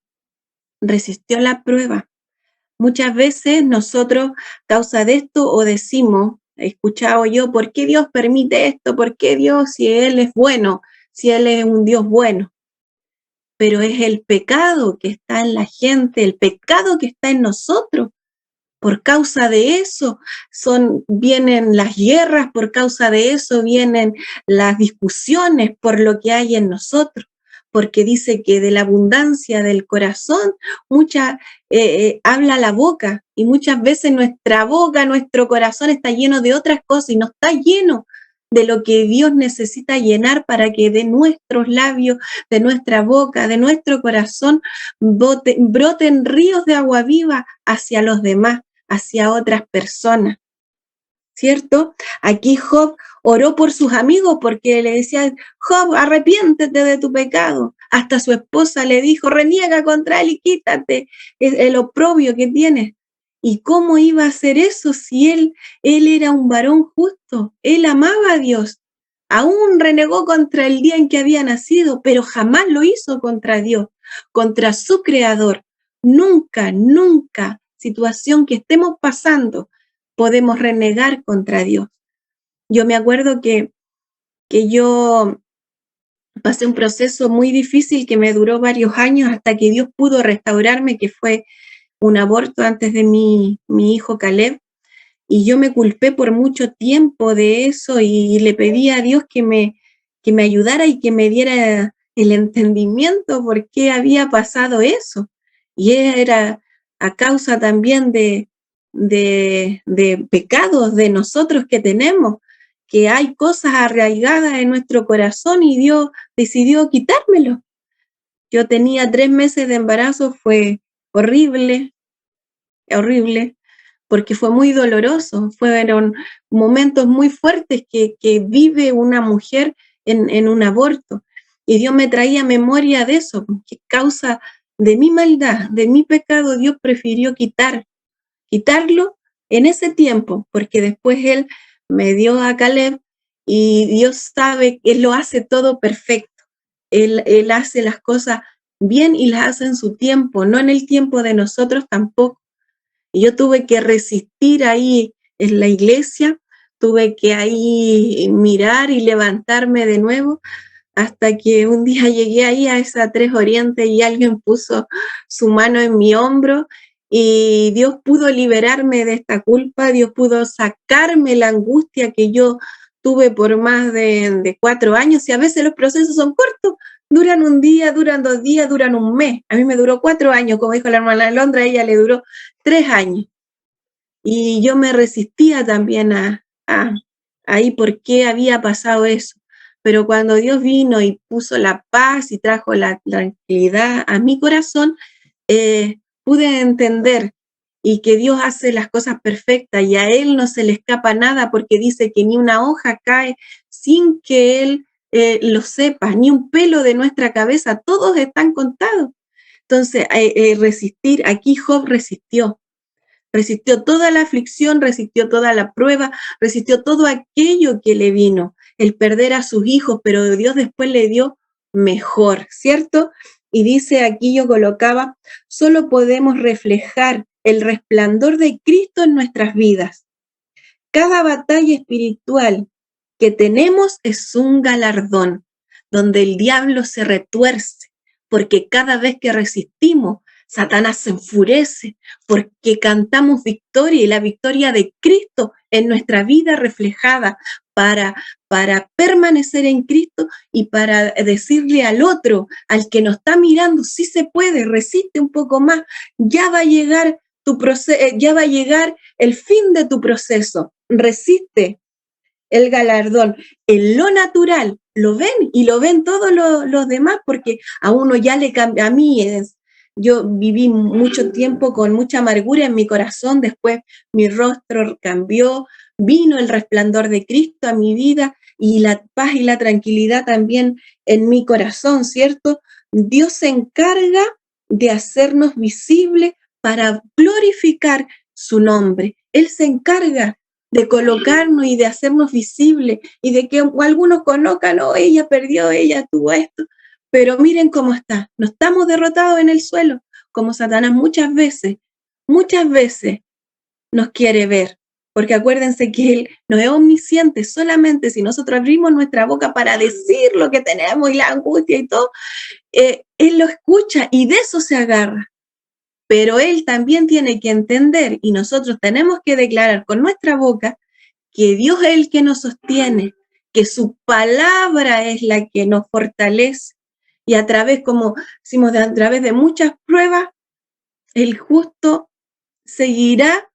B: la prueba. Muchas veces nosotros, causa de esto, o decimos, he escuchado yo, ¿por qué Dios permite esto? ¿Por qué Dios, si Él es bueno, si Él es un Dios bueno? Pero es el pecado que está en la gente, el pecado que está en nosotros. Por causa de eso vienen las guerras, por causa de eso vienen las discusiones por lo que hay en nosotros, porque dice que de la abundancia del corazón habla la boca, y muchas veces nuestra boca, nuestro corazón está lleno de otras cosas y no está lleno de lo que Dios necesita llenar para que de nuestros labios, de nuestra boca, de nuestro corazón broten ríos de agua viva hacia los demás, hacia otras personas, ¿cierto? Aquí Job oró por sus amigos porque le decían, Job, arrepiéntete de tu pecado. Hasta su esposa le dijo, reniega contra él y quítate el oprobio que tienes. ¿Y cómo iba a hacer eso si él era un varón justo? Él amaba a Dios. Aún renegó contra el día en que había nacido, pero jamás lo hizo contra Dios, contra su creador. Nunca, nunca, situación que estemos pasando, podemos renegar contra Dios. Yo me acuerdo que yo pasé un proceso muy difícil que me duró varios años hasta que Dios pudo restaurarme, que fue un aborto antes de mi hijo Caleb, y yo me culpé por mucho tiempo de eso y le pedí a Dios que me ayudara y que me diera el entendimiento por qué había pasado eso. Y era a causa también de pecados de nosotros que tenemos, que hay cosas arraigadas en nuestro corazón y Dios decidió quitármelo. Yo tenía 3 meses de embarazo, fue horrible, porque fue muy doloroso, fueron momentos muy fuertes que vive una mujer en un aborto. Y Dios me traía memoria de eso, que causa de mi maldad, de mi pecado, Dios prefirió quitarlo en ese tiempo, porque después Él me dio a Caleb y Dios sabe que Él lo hace todo perfecto. Él hace las cosas bien y las hace en su tiempo, no en el tiempo de nosotros tampoco. Y yo tuve que resistir ahí en la iglesia, tuve que ahí mirar y levantarme de nuevo, hasta que un día llegué ahí a esa 3 Oriente y alguien puso su mano en mi hombro y Dios pudo liberarme de esta culpa, Dios pudo sacarme la angustia que yo tuve por más de 4 años y a veces los procesos son cortos, duran un día, duran 2 días, duran un mes. A mí me duró 4 años, como dijo la hermana Alondra, a ella le duró 3 años. Y yo me resistía también ahí por qué había pasado eso. Pero cuando Dios vino y puso la paz y trajo la tranquilidad a mi corazón, pude entender y que Dios hace las cosas perfectas y a Él no se le escapa nada porque dice que ni una hoja cae sin que Él lo sepa, ni un pelo de nuestra cabeza, todos están contados. Entonces, resistir, aquí Job resistió toda la aflicción, resistió toda la prueba, resistió todo aquello que le vino, el perder a sus hijos, pero Dios después le dio mejor, ¿cierto? Y dice aquí yo colocaba, solo podemos reflejar el resplandor de Cristo en nuestras vidas. Cada batalla espiritual que tenemos es un galardón, donde el diablo se retuerce, porque cada vez que resistimos, Satanás se enfurece, porque cantamos victoria y la victoria de Cristo en nuestra vida reflejada para permanecer en Cristo y para decirle al otro, al que nos está mirando, sí se puede, resiste un poco más, ya va a llegar tu proceso, ya va a llegar el fin de tu proceso, resiste el galardón. En lo natural lo ven y lo ven todos los demás porque a uno ya le cambia, a mí yo viví mucho tiempo con mucha amargura en mi corazón, después mi rostro cambió, vino el resplandor de Cristo a mi vida y la paz y la tranquilidad también en mi corazón, ¿cierto? Dios se encarga de hacernos visibles para glorificar su nombre. Él se encarga de colocarnos y de hacernos visibles y de que algunos conozcan, oh, ella perdió, ella tuvo esto. Pero miren cómo está, no estamos derrotados en el suelo, como Satanás muchas veces nos quiere ver, porque acuérdense que Él no es omnisciente, solamente si nosotros abrimos nuestra boca para decir lo que tenemos y la angustia y todo, Él lo escucha y de eso se agarra. Pero Él también tiene que entender y nosotros tenemos que declarar con nuestra boca que Dios es el que nos sostiene, que su palabra es la que nos fortalece. Y a través, como decimos, a través de muchas pruebas, el justo seguirá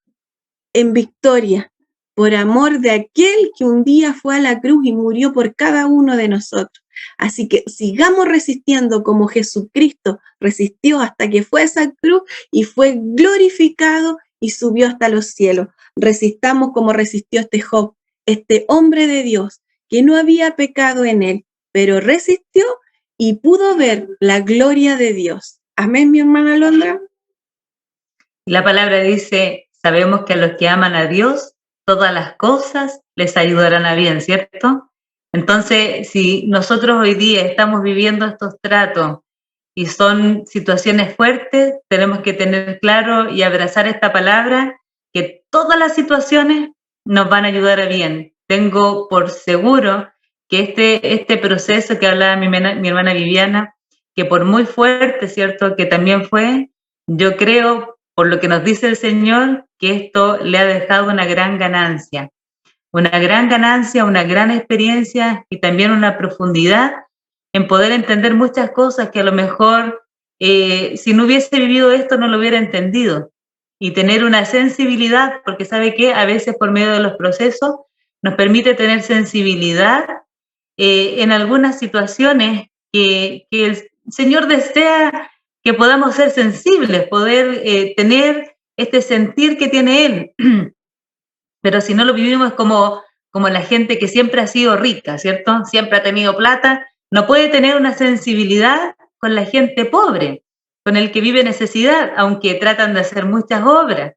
B: en victoria por amor de aquel que un día fue a la cruz y murió por cada uno de nosotros. Así que sigamos resistiendo como Jesucristo resistió hasta que fue a esa cruz y fue glorificado y subió hasta los cielos. Resistamos como resistió este Job, este hombre de Dios, que no había pecado en él, pero resistió y pudo ver la gloria de Dios. Amén, mi hermana Alondra.
A: La palabra dice, sabemos que a los que aman a Dios, todas las cosas les ayudarán a bien, ¿cierto? Entonces, si nosotros hoy día estamos viviendo estos tratos y son situaciones fuertes, tenemos que tener claro y abrazar esta palabra, que todas las situaciones nos van a ayudar a bien. Tengo por seguro que este proceso que hablaba mi hermana Viviana, que por muy fuerte, ¿cierto?, que también fue, yo creo, por lo que nos dice el Señor, que esto le ha dejado una gran ganancia, una gran experiencia y también una profundidad en poder entender muchas cosas que a lo mejor si no hubiese vivido esto no lo hubiera entendido, y tener una sensibilidad, porque sabe que a veces por medio de los procesos nos permite tener sensibilidad en algunas situaciones que el Señor desea que podamos ser sensibles, poder tener este sentir que tiene Él. Pero si no lo vivimos como la gente que siempre ha sido rica, ¿cierto? Siempre ha tenido plata, no puede tener una sensibilidad con la gente pobre, con el que vive necesidad, aunque tratan de hacer muchas obras.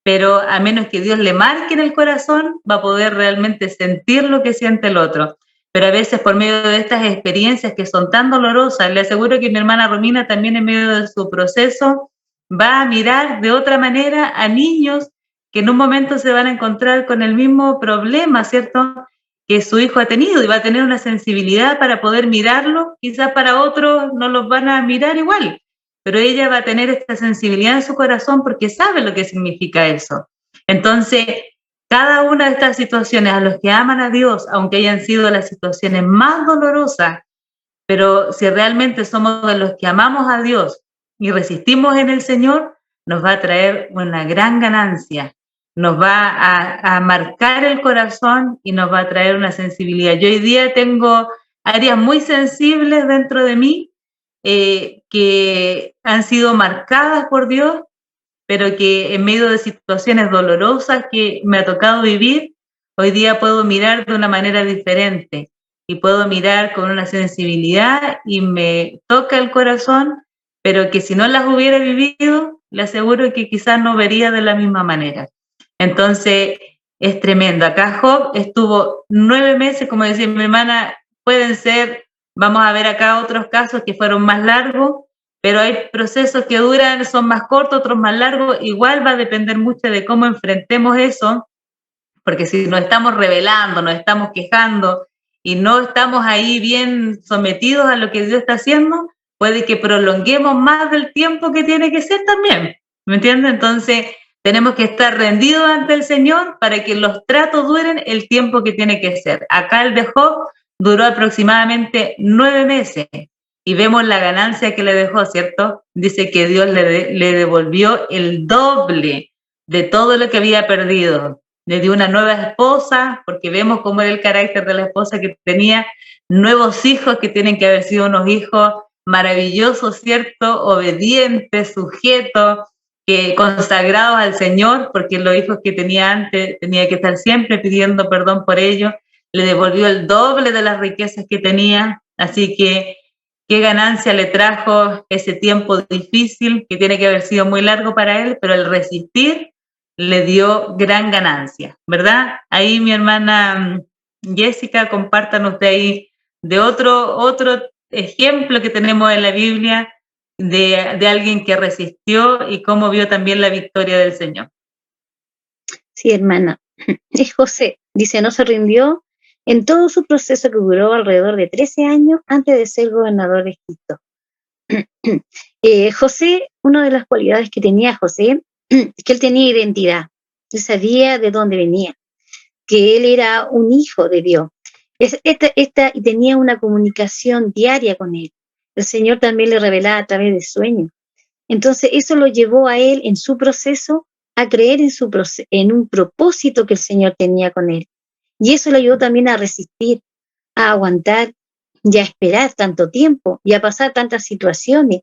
A: Pero a menos que Dios le marque en el corazón, va a poder realmente sentir lo que siente el otro. Pero a veces por medio de estas experiencias que son tan dolorosas, le aseguro que mi hermana Romina también en medio de su proceso va a mirar de otra manera a niños que en un momento se van a encontrar con el mismo problema, ¿cierto?, que su hijo ha tenido, y va a tener una sensibilidad para poder mirarlo. Quizás para otros no los van a mirar igual, pero ella va a tener esta sensibilidad en su corazón porque sabe lo que significa eso. Entonces, cada una de estas situaciones, a los que aman a Dios, aunque hayan sido las situaciones más dolorosas, pero si realmente somos de los que amamos a Dios y resistimos en el Señor, nos va a traer una gran ganancia, nos va a marcar el corazón y nos va a traer una sensibilidad. Yo hoy día tengo áreas muy sensibles dentro de mí que han sido marcadas por Dios, pero que en medio de situaciones dolorosas que me ha tocado vivir, hoy día puedo mirar de una manera diferente y puedo mirar con una sensibilidad y me toca el corazón, pero que si no las hubiera vivido, le aseguro que quizás no vería de la misma manera. Entonces, es tremendo. Acá Job estuvo 9 meses, como decía mi hermana, pueden ser, vamos a ver acá otros casos que fueron más largos, pero hay procesos que duran, son más cortos, otros más largos. Igual va a depender mucho de cómo enfrentemos eso, porque si nos estamos rebelando, nos estamos quejando y no estamos ahí bien sometidos a lo que Dios está haciendo, puede que prolonguemos más del tiempo que tiene que ser también, ¿me entiendes? Entonces tenemos que estar rendidos ante el Señor para que los tratos duren el tiempo que tiene que ser. Acá el de Job duró aproximadamente 9 meses y vemos la ganancia que le dejó, ¿cierto? Dice que Dios le devolvió el doble de todo lo que había perdido. Le dio una nueva esposa, porque vemos cómo era el carácter de la esposa que tenía, nuevos hijos que tienen que haber sido unos hijos maravillosos, ¿cierto? Obedientes, sujetos, que consagrados al Señor, porque los hijos que tenía antes tenía que estar siempre pidiendo perdón por ellos. Le devolvió el doble de las riquezas que tenía, así que qué ganancia le trajo ese tiempo difícil, que tiene que haber sido muy largo para él, pero el resistir le dio gran ganancia, ¿verdad? Ahí mi hermana Jessica, compártanos de ahí de otro ejemplo que tenemos en la Biblia de alguien que resistió y cómo vio también la victoria del Señor.
C: Sí, hermana. Es José. Dice, no se rindió en todo su proceso que duró alrededor de 13 años antes de ser gobernador de Egipto. José, una de las cualidades que tenía José, es que él tenía identidad. Él sabía de dónde venía, que él era un hijo de Dios. Y tenía una comunicación diaria con él. El Señor también le revelaba a través de sueños. Entonces eso lo llevó a él en su proceso a creer en un propósito que el Señor tenía con él. Y eso le ayudó también a resistir, a aguantar y a esperar tanto tiempo y a pasar tantas situaciones.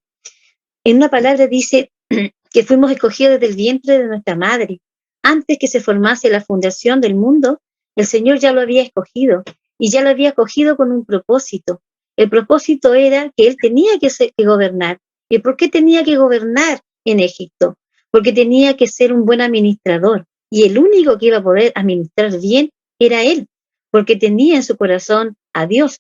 C: En una palabra dice que fuimos escogidos desde el vientre de nuestra madre. Antes que se formase la fundación del mundo, el Señor ya lo había escogido y ya lo había escogido con un propósito. El propósito era que él tenía que gobernar. ¿Y por qué tenía que gobernar en Egipto? Porque tenía que ser un buen administrador y el único que iba a poder administrar bien era él, porque tenía en su corazón a Dios.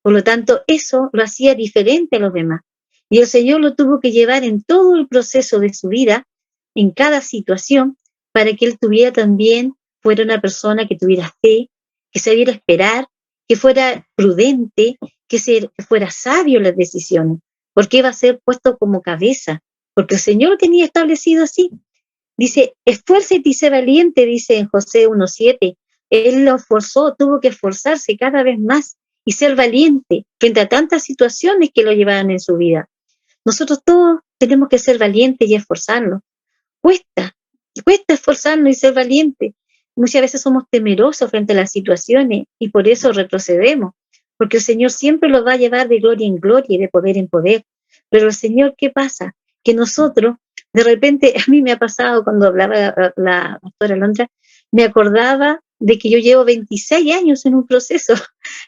C: Por lo tanto, eso lo hacía diferente a los demás. Y el Señor lo tuvo que llevar en todo el proceso de su vida, en cada situación, para que él tuviera también, fuera una persona que tuviera fe, que sabiera esperar, que fuera prudente, que fuera sabio en las decisiones, porque iba a ser puesto como cabeza, porque el Señor lo tenía establecido así. Dice, esfuérzate y sé valiente, dice en Josué 1:7. Él lo esforzó, tuvo que esforzarse cada vez más y ser valiente frente a tantas situaciones que lo llevaban en su vida. Nosotros todos tenemos que ser valientes y esforzarnos. Cuesta esforzarnos y ser valientes. Muchas veces somos temerosos frente a las situaciones y por eso retrocedemos, porque el Señor siempre los va a llevar de gloria en gloria y de poder en poder. Pero el Señor, ¿qué pasa? Que nosotros, de repente, a mí me ha pasado cuando hablaba la pastora Alondra, me acordaba de que yo llevo 26 años en un proceso.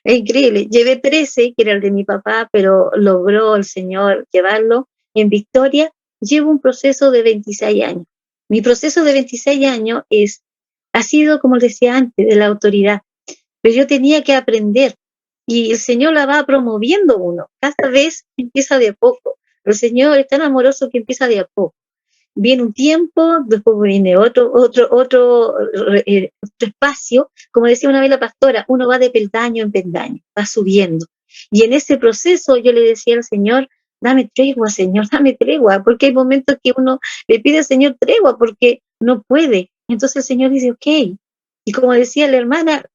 C: Es increíble. Llevé 13, que era el de mi papá, pero logró el Señor llevarlo en victoria. Llevo un proceso de 26 años. Mi proceso de 26 años ha sido, como les decía antes, de la autoridad. Pero yo tenía que aprender y el Señor la va promoviendo uno. Cada vez empieza de a poco. El Señor es tan amoroso que empieza de a poco. Viene un tiempo, después viene otro espacio. Como decía una vez la pastora, uno va de peldaño en peldaño, va subiendo. Y en ese proceso yo le decía al Señor, dame tregua, Señor, dame tregua, porque hay momentos que uno le pide al Señor tregua porque no puede. Entonces el Señor dice, ok, Y como decía la hermana,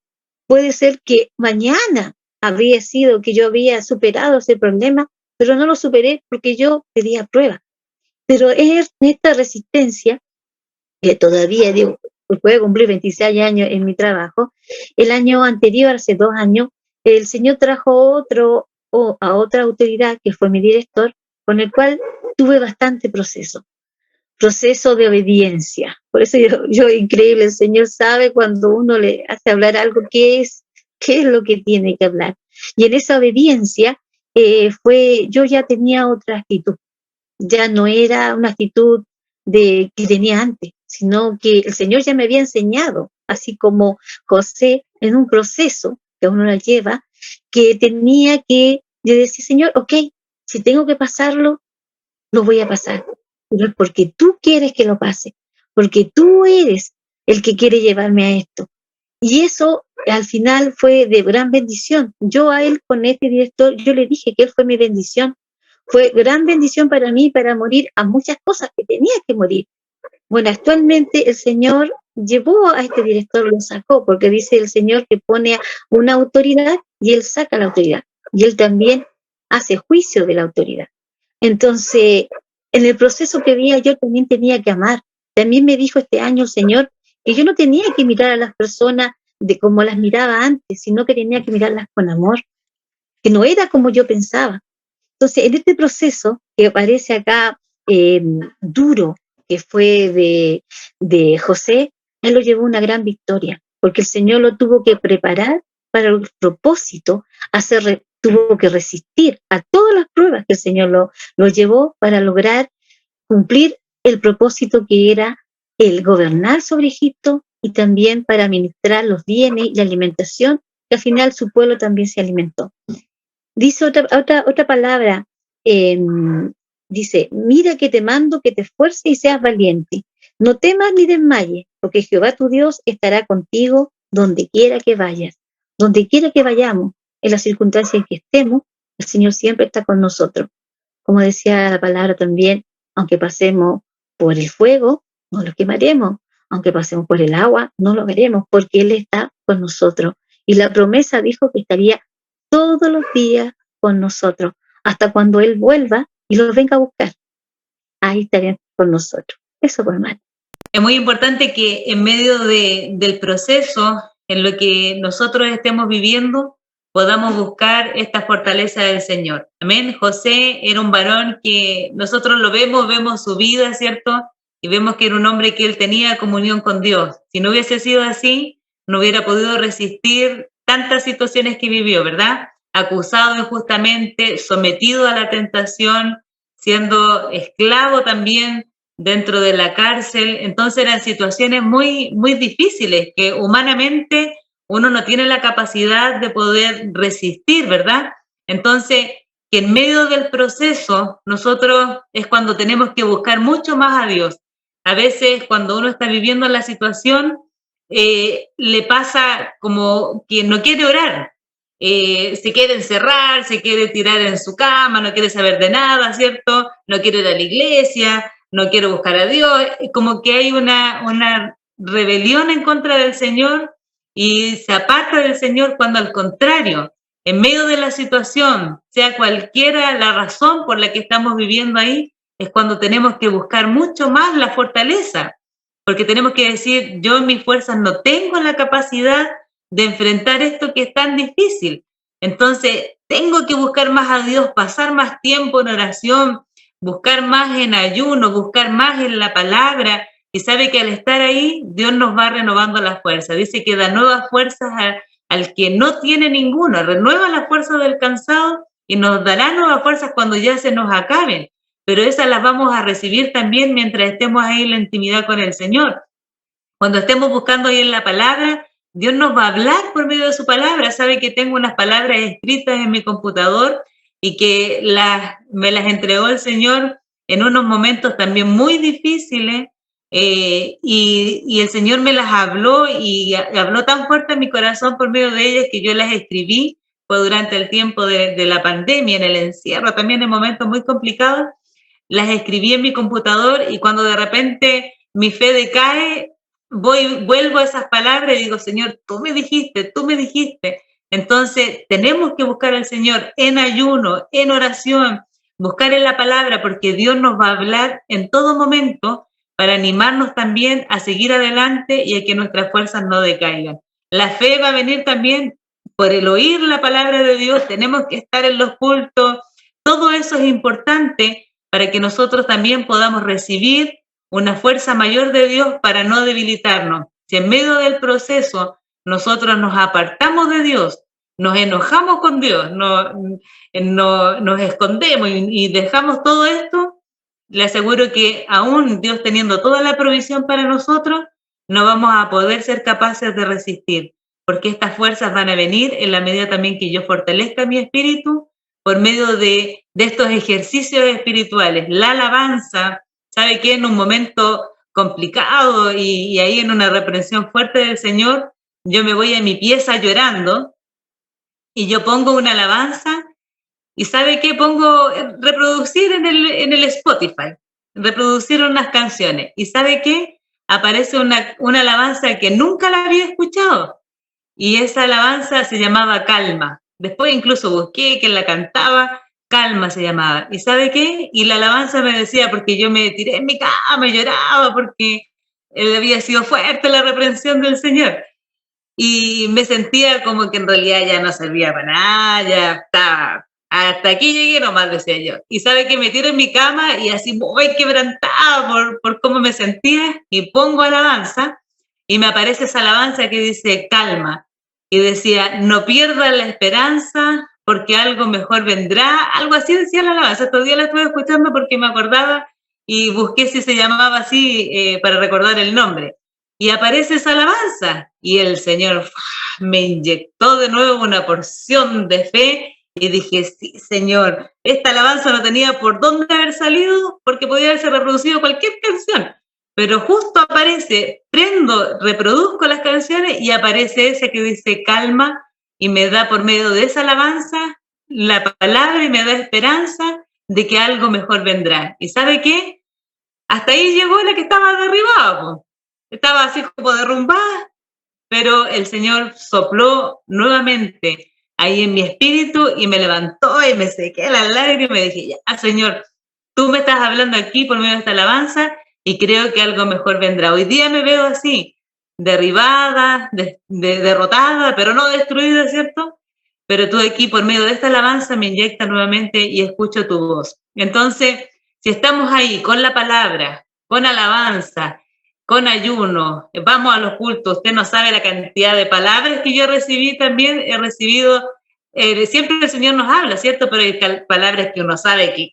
C: puede ser que mañana habría sido que yo había superado ese problema, pero no lo superé porque yo pedía prueba. Pero es esta resistencia que todavía, digo, voy a cumplir 26 años en mi trabajo. El año anterior, hace 2 años, el Señor trajo a otra autoridad, que fue mi director, con el cual tuve bastante proceso de obediencia. Por eso yo increíble, el Señor sabe cuando uno le hace hablar algo, qué es lo que tiene que hablar. Y en esa obediencia yo ya tenía otra actitud. Ya no era una actitud que tenía antes, sino que el Señor ya me había enseñado, así como José en un proceso que uno la lleva, que tenía que decir, Señor, ok, si tengo que pasarlo, lo voy a pasar, pero es porque tú quieres que lo pase, porque tú eres el que quiere llevarme a esto. Y eso al final fue de gran bendición. Yo a él, con este director, yo le dije que él fue mi bendición. Fue gran bendición para mí, para morir a muchas cosas que tenía que morir. Bueno, actualmente el Señor llevó a este director, lo sacó, porque dice el Señor que pone una autoridad y él saca la autoridad. Y él también hace juicio de la autoridad. Entonces, en el proceso que había, yo también tenía que amar. También me dijo este año el Señor que yo no tenía que mirar a las personas de como las miraba antes, sino que tenía que mirarlas con amor, que no era como yo pensaba. Entonces, en este proceso que aparece acá duro, que fue de José, él lo llevó a una gran victoria, porque el Señor lo tuvo que preparar para el propósito, tuvo que resistir a todas las pruebas que el Señor lo llevó para lograr cumplir el propósito que era el gobernar sobre Egipto y también para administrar los bienes y la alimentación, que al final su pueblo también se alimentó. Dice otra palabra, dice, mira que te mando que te esfuerces y seas valiente, no temas ni desmayes, porque Jehová tu Dios estará contigo donde quiera que vayas, donde quiera que vayamos, en las circunstancias en que estemos, el Señor siempre está con nosotros. Como decía la palabra también, aunque pasemos por el fuego, no lo quemaremos, aunque pasemos por el agua, no lo veremos, porque Él está con nosotros. Y la promesa dijo que estaría todos los días con nosotros, hasta cuando Él vuelva y los venga a buscar. Ahí estarían con nosotros. Eso por mal.
A: Es muy importante que en medio del proceso, en lo que nosotros estemos viviendo, podamos buscar esta fortaleza del Señor. Amén. José era un varón que nosotros lo vemos su vida, ¿cierto? Y vemos que era un hombre que él tenía comunión con Dios. Si no hubiese sido así, no hubiera podido resistir tantas situaciones que vivió, ¿verdad? Acusado injustamente, sometido a la tentación, siendo esclavo también dentro de la cárcel. Entonces eran situaciones muy, muy difíciles que humanamente uno no tiene la capacidad de poder resistir, ¿verdad? Entonces, que en medio del proceso nosotros es cuando tenemos que buscar mucho más a Dios. A veces cuando uno está viviendo la situación, le pasa como que no quiere orar, se quiere encerrar, se quiere tirar en su cama, no quiere saber de nada, ¿cierto? No quiere ir a la iglesia, no quiere buscar a Dios, como que hay una rebelión en contra del Señor y se aparta del Señor, cuando al contrario, en medio de la situación, sea cualquiera la razón por la que estamos viviendo ahí, es cuando tenemos que buscar mucho más la fortaleza, porque tenemos que decir, yo en mis fuerzas no tengo la capacidad de enfrentar esto que es tan difícil. Entonces, tengo que buscar más a Dios, pasar más tiempo en oración, buscar más en ayuno, buscar más en la palabra, y sabe que al estar ahí, Dios nos va renovando las fuerzas. Dice que da nuevas fuerzas al que no tiene ninguna, renueva las fuerzas del cansado y nos dará nuevas fuerzas cuando ya se nos acaben. Pero esas las vamos a recibir también mientras estemos ahí en la intimidad con el Señor. Cuando estemos buscando ahí en la palabra, Dios nos va a hablar por medio de su palabra. Sabe que tengo unas palabras escritas en mi computador y que me las entregó el Señor en unos momentos también muy difíciles, y el Señor me las habló y habló tan fuerte en mi corazón por medio de ellas que yo las escribí. Fue durante el tiempo de la pandemia, en el encierro, también en momentos muy complicados. Las escribí en mi computador y cuando de repente mi fe decae, vuelvo a esas palabras y digo, Señor, tú me dijiste. Entonces, tenemos que buscar al Señor en ayuno, en oración, buscar en la palabra, porque Dios nos va a hablar en todo momento para animarnos también a seguir adelante y a que nuestras fuerzas no decaigan. La fe va a venir también por el oír la palabra de Dios, tenemos que estar en los cultos, todo eso es importante para que nosotros también podamos recibir una fuerza mayor de Dios para no debilitarnos. Si en medio del proceso nosotros nos apartamos de Dios, nos enojamos con Dios, nos escondemos y dejamos todo esto, le aseguro que aún Dios teniendo toda la provisión para nosotros, no vamos a poder ser capaces de resistir, porque estas fuerzas van a venir en la medida también que yo fortalezca mi espíritu por medio de estos ejercicios espirituales. La alabanza, ¿sabe qué? En un momento complicado y ahí en una reprensión fuerte del Señor, yo me voy a mi pieza llorando y yo pongo una alabanza y ¿sabe qué? Pongo reproducir en el Spotify, reproducir unas canciones y ¿sabe qué? Aparece una alabanza que nunca la había escuchado y esa alabanza se llamaba Calma. Después incluso busqué quién la cantaba, Calma se llamaba. ¿Y sabe qué? Y la alabanza me decía, porque yo me tiré en mi cama y lloraba porque había sido fuerte la reprensión del Señor. Y me sentía como que en realidad ya no servía para nada, ya estaba, hasta aquí llegué nomás, decía yo. Y sabe que me tiro en mi cama y así muy quebrantada por cómo me sentía y pongo alabanza y me aparece esa alabanza que dice calma y decía no pierdas la esperanza porque algo mejor vendrá, algo así decía la alabanza. Todavía la estuve escuchando porque me acordaba y busqué si se llamaba así para recordar el nombre. Y aparece esa alabanza y el Señor me inyectó de nuevo una porción de fe y dije, sí, Señor, esta alabanza no tenía por dónde haber salido porque podía haberse reproducido cualquier canción, pero justo aparece, reproduzco las canciones y aparece esa que dice calma y me da por medio de esa alabanza la palabra y me da esperanza de que algo mejor vendrá. ¿Y sabe qué? Hasta ahí llegó la que estaba derribada, estaba así como derrumbada, pero el Señor sopló nuevamente ahí en mi espíritu y me levantó y me sequé las lágrimas y me dije, ya Señor, tú me estás hablando aquí por medio de esta alabanza y creo que algo mejor vendrá. Hoy día me veo así, derribada, derrotada, pero no destruida, ¿cierto? Pero tú aquí por medio de esta alabanza me inyectas nuevamente y escucho tu voz. Entonces, si estamos ahí con la palabra, con alabanza, con ayuno, vamos a los cultos, usted no sabe la cantidad de palabras que yo recibí también, he recibido, siempre el Señor nos habla, ¿cierto? Pero hay palabras que uno sabe que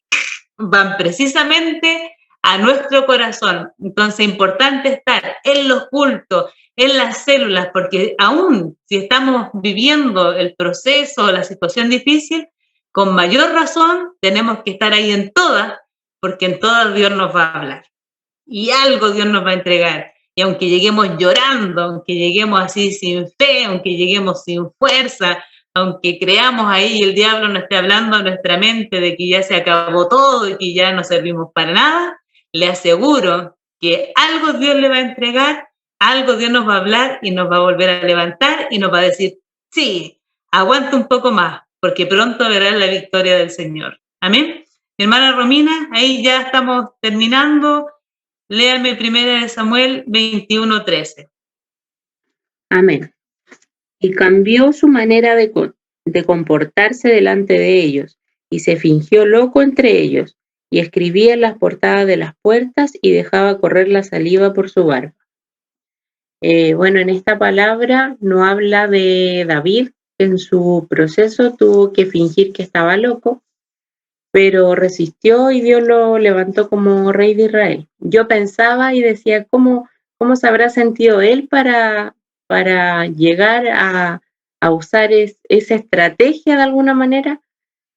A: van precisamente a nuestro corazón. Entonces, importante estar en los cultos, en las células, porque aún si estamos viviendo el proceso, la situación difícil, con mayor razón tenemos que estar ahí en todas, porque en todas Dios nos va a hablar. Y algo Dios nos va a entregar. Y aunque lleguemos llorando, aunque lleguemos así sin fe, aunque lleguemos sin fuerza, aunque creamos ahí y el diablo nos esté hablando a nuestra mente de que ya se acabó todo y que ya no servimos para nada, le aseguro que algo Dios le va a entregar, algo Dios nos va a hablar y nos va a volver a levantar y nos va a decir, sí, aguanta un poco más, porque pronto verás la victoria del Señor. Amén. Mi hermana Romina, ahí ya estamos terminando. Léame 1 Samuel 21:13.
D: Amén. Y cambió su manera de comportarse delante de ellos, y se fingió loco entre ellos, y escribía en las portadas de las puertas y dejaba correr la saliva por su barba. Bueno, en esta palabra no habla de David, que en su proceso tuvo que fingir que estaba loco, pero resistió y Dios lo levantó como rey de Israel. Yo pensaba y decía, ¿cómo se habrá sentido él para llegar a usar esa estrategia de alguna manera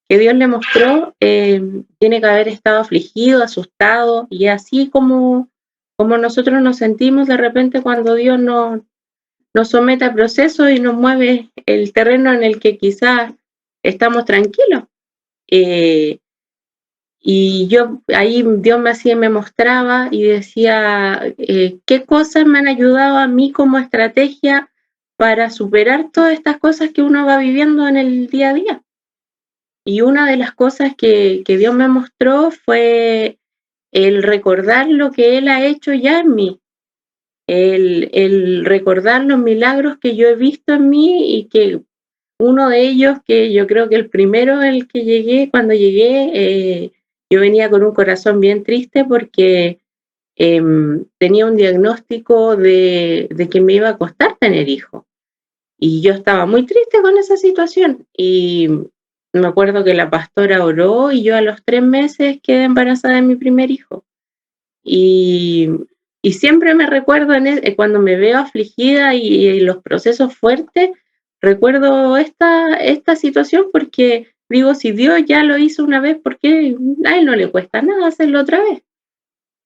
D: que Dios le mostró? Tiene que haber estado afligido, asustado, y así como nosotros nos sentimos de repente cuando Dios nos somete a proceso y nos mueve el terreno en el que quizás estamos tranquilos. Y yo ahí Dios me mostraba y decía, ¿qué cosas me han ayudado a mí como estrategia para superar todas estas cosas que uno va viviendo en el día a día? Y una de las cosas que Dios me mostró fue el recordar lo que Él ha hecho ya en mí, el recordar los milagros que yo he visto en mí y que uno de ellos, que yo creo que el primero el que llegué, cuando llegué, yo venía con un corazón bien triste porque tenía un diagnóstico de que me iba a costar tener hijos. Y yo estaba muy triste con esa situación. Y me acuerdo que la pastora oró y yo a los 3 meses quedé embarazada de mi primer hijo. Y, y siempre me recuerdo cuando me veo afligida y los procesos fuertes, recuerdo esta situación porque digo, si Dios ya lo hizo una vez, ¿por qué a Él no le cuesta nada hacerlo otra vez?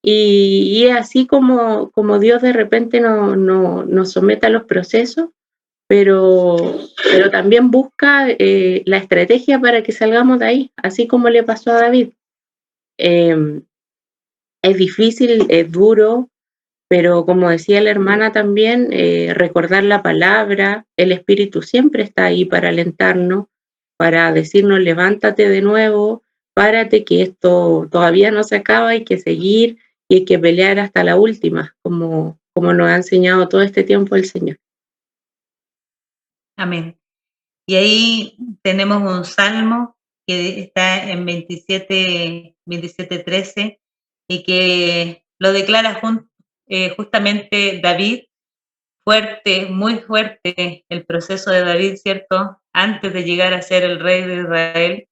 D: Y es así como Dios de repente nos somete a los procesos, pero también busca la estrategia para que salgamos de ahí, así como le pasó a David. Es difícil, es duro, pero como decía la hermana también, recordar la palabra, el Espíritu siempre está ahí para alentarnos, para decirnos levántate de nuevo, párate que esto todavía no se acaba, hay que seguir y hay que pelear hasta la última, como nos ha enseñado todo este tiempo el Señor.
A: Amén. Y ahí tenemos un salmo que está en 27:13 y que lo declara justamente David. Fuerte, muy fuerte el proceso de David, ¿cierto? Antes de llegar a ser el rey de Israel,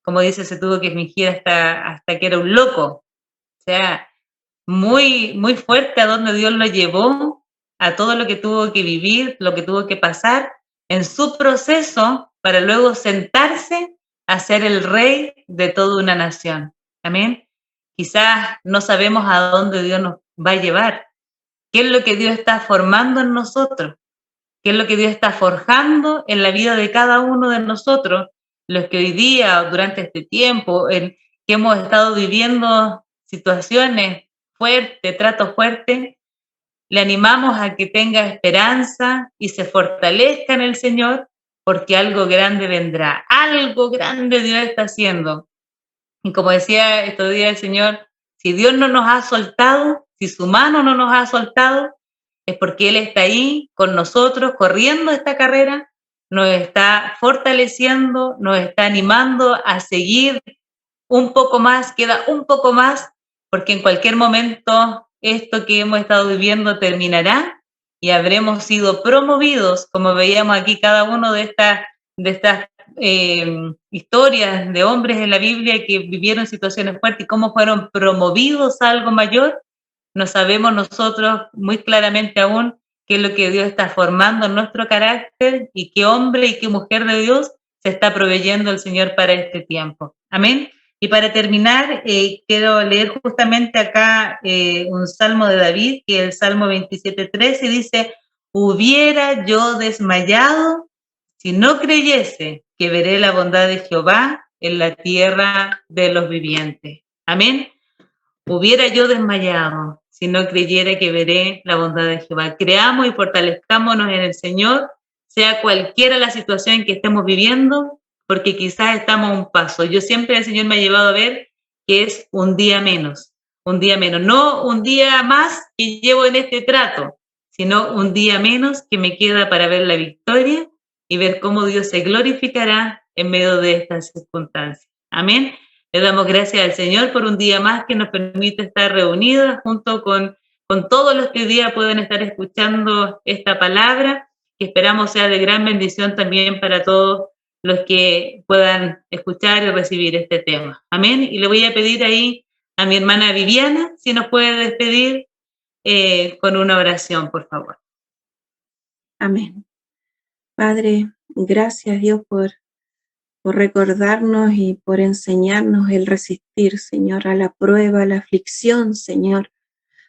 A: como dice, se tuvo que fingir hasta que era un loco. O sea, muy, muy fuerte a donde Dios lo llevó, a todo lo que tuvo que vivir, lo que tuvo que pasar en su proceso para luego sentarse a ser el rey de toda una nación. Amén. Quizás no sabemos a dónde Dios nos va a llevar, qué es lo que Dios está formando en nosotros, qué es lo que Dios está forjando en la vida de cada uno de nosotros, los que hoy día, durante este tiempo, que hemos estado viviendo situaciones fuertes, tratos fuertes, le animamos a que tenga esperanza y se fortalezca en el Señor, porque algo grande vendrá, algo grande Dios está haciendo. Y como decía estos días el Señor, si Dios no nos ha soltado, si su mano no nos ha soltado, es porque Él está ahí con nosotros, corriendo esta carrera, nos está fortaleciendo, nos está animando a seguir un poco más, queda un poco más, porque en cualquier momento esto que hemos estado viviendo terminará y habremos sido promovidos, como veíamos aquí cada uno de estas historias de hombres en la Biblia que vivieron situaciones fuertes y cómo fueron promovidos a algo mayor. No sabemos nosotros muy claramente aún qué es lo que Dios está formando en nuestro carácter y qué hombre y qué mujer de Dios se está proveyendo el Señor para este tiempo. Amén. Y para terminar, quiero leer justamente acá un salmo de David, que es el Salmo 27:13, y dice: hubiera yo desmayado si no creyese que veré la bondad de Jehová en la tierra de los vivientes. Amén. Hubiera yo desmayado si no creyera que veré la bondad de Jehová. Creamos y fortalezcámonos en el Señor, sea cualquiera la situación que estemos viviendo, porque quizás estamos a un paso. Yo siempre el Señor me ha llevado a ver que es un día menos, no un día más que llevo en este trato, sino un día menos que me queda para ver la victoria y ver cómo Dios se glorificará en medio de estas circunstancias. Amén. Le damos gracias al Señor por un día más que nos permite estar reunidos junto con todos los que hoy día pueden estar escuchando esta palabra, que esperamos sea de gran bendición también para todos los que puedan escuchar y recibir este tema. Amén. Y le voy a pedir ahí a mi hermana Viviana si nos puede despedir con una oración, por favor.
B: Amén. Padre, gracias Dios por recordarnos y por enseñarnos el resistir, Señor, a la prueba, a la aflicción, Señor.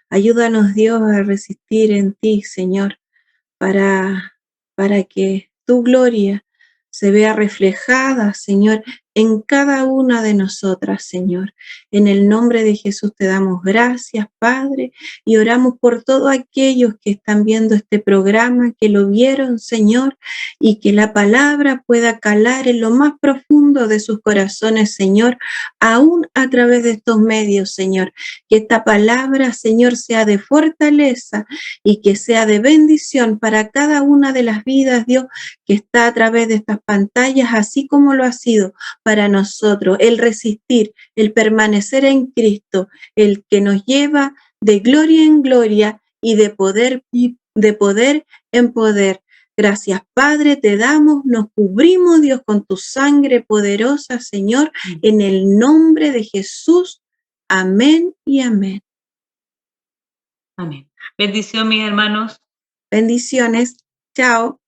B: Ayúdanos, Dios, a resistir en ti, Señor, para que tu gloria se vea reflejada, Señor, en cada una de nosotras, Señor. En el nombre de Jesús te damos gracias, Padre, y oramos por todos aquellos que están viendo este programa, que lo vieron, Señor, y que la palabra pueda calar en lo más profundo de sus corazones, Señor, aún a través de estos medios, Señor. Que esta palabra, Señor, sea de fortaleza y que sea de bendición para cada una de las vidas, Dios, que está a través de estas pantallas, así como lo ha sido para nosotros, el resistir, el permanecer en Cristo, el que nos lleva de gloria en gloria y de poder en poder. Gracias, Padre, te damos, nos cubrimos, Dios, con tu sangre poderosa, Señor, en el nombre de Jesús. Amén y amén.
A: Amén. Bendición, mis hermanos.
B: Bendiciones. Chao.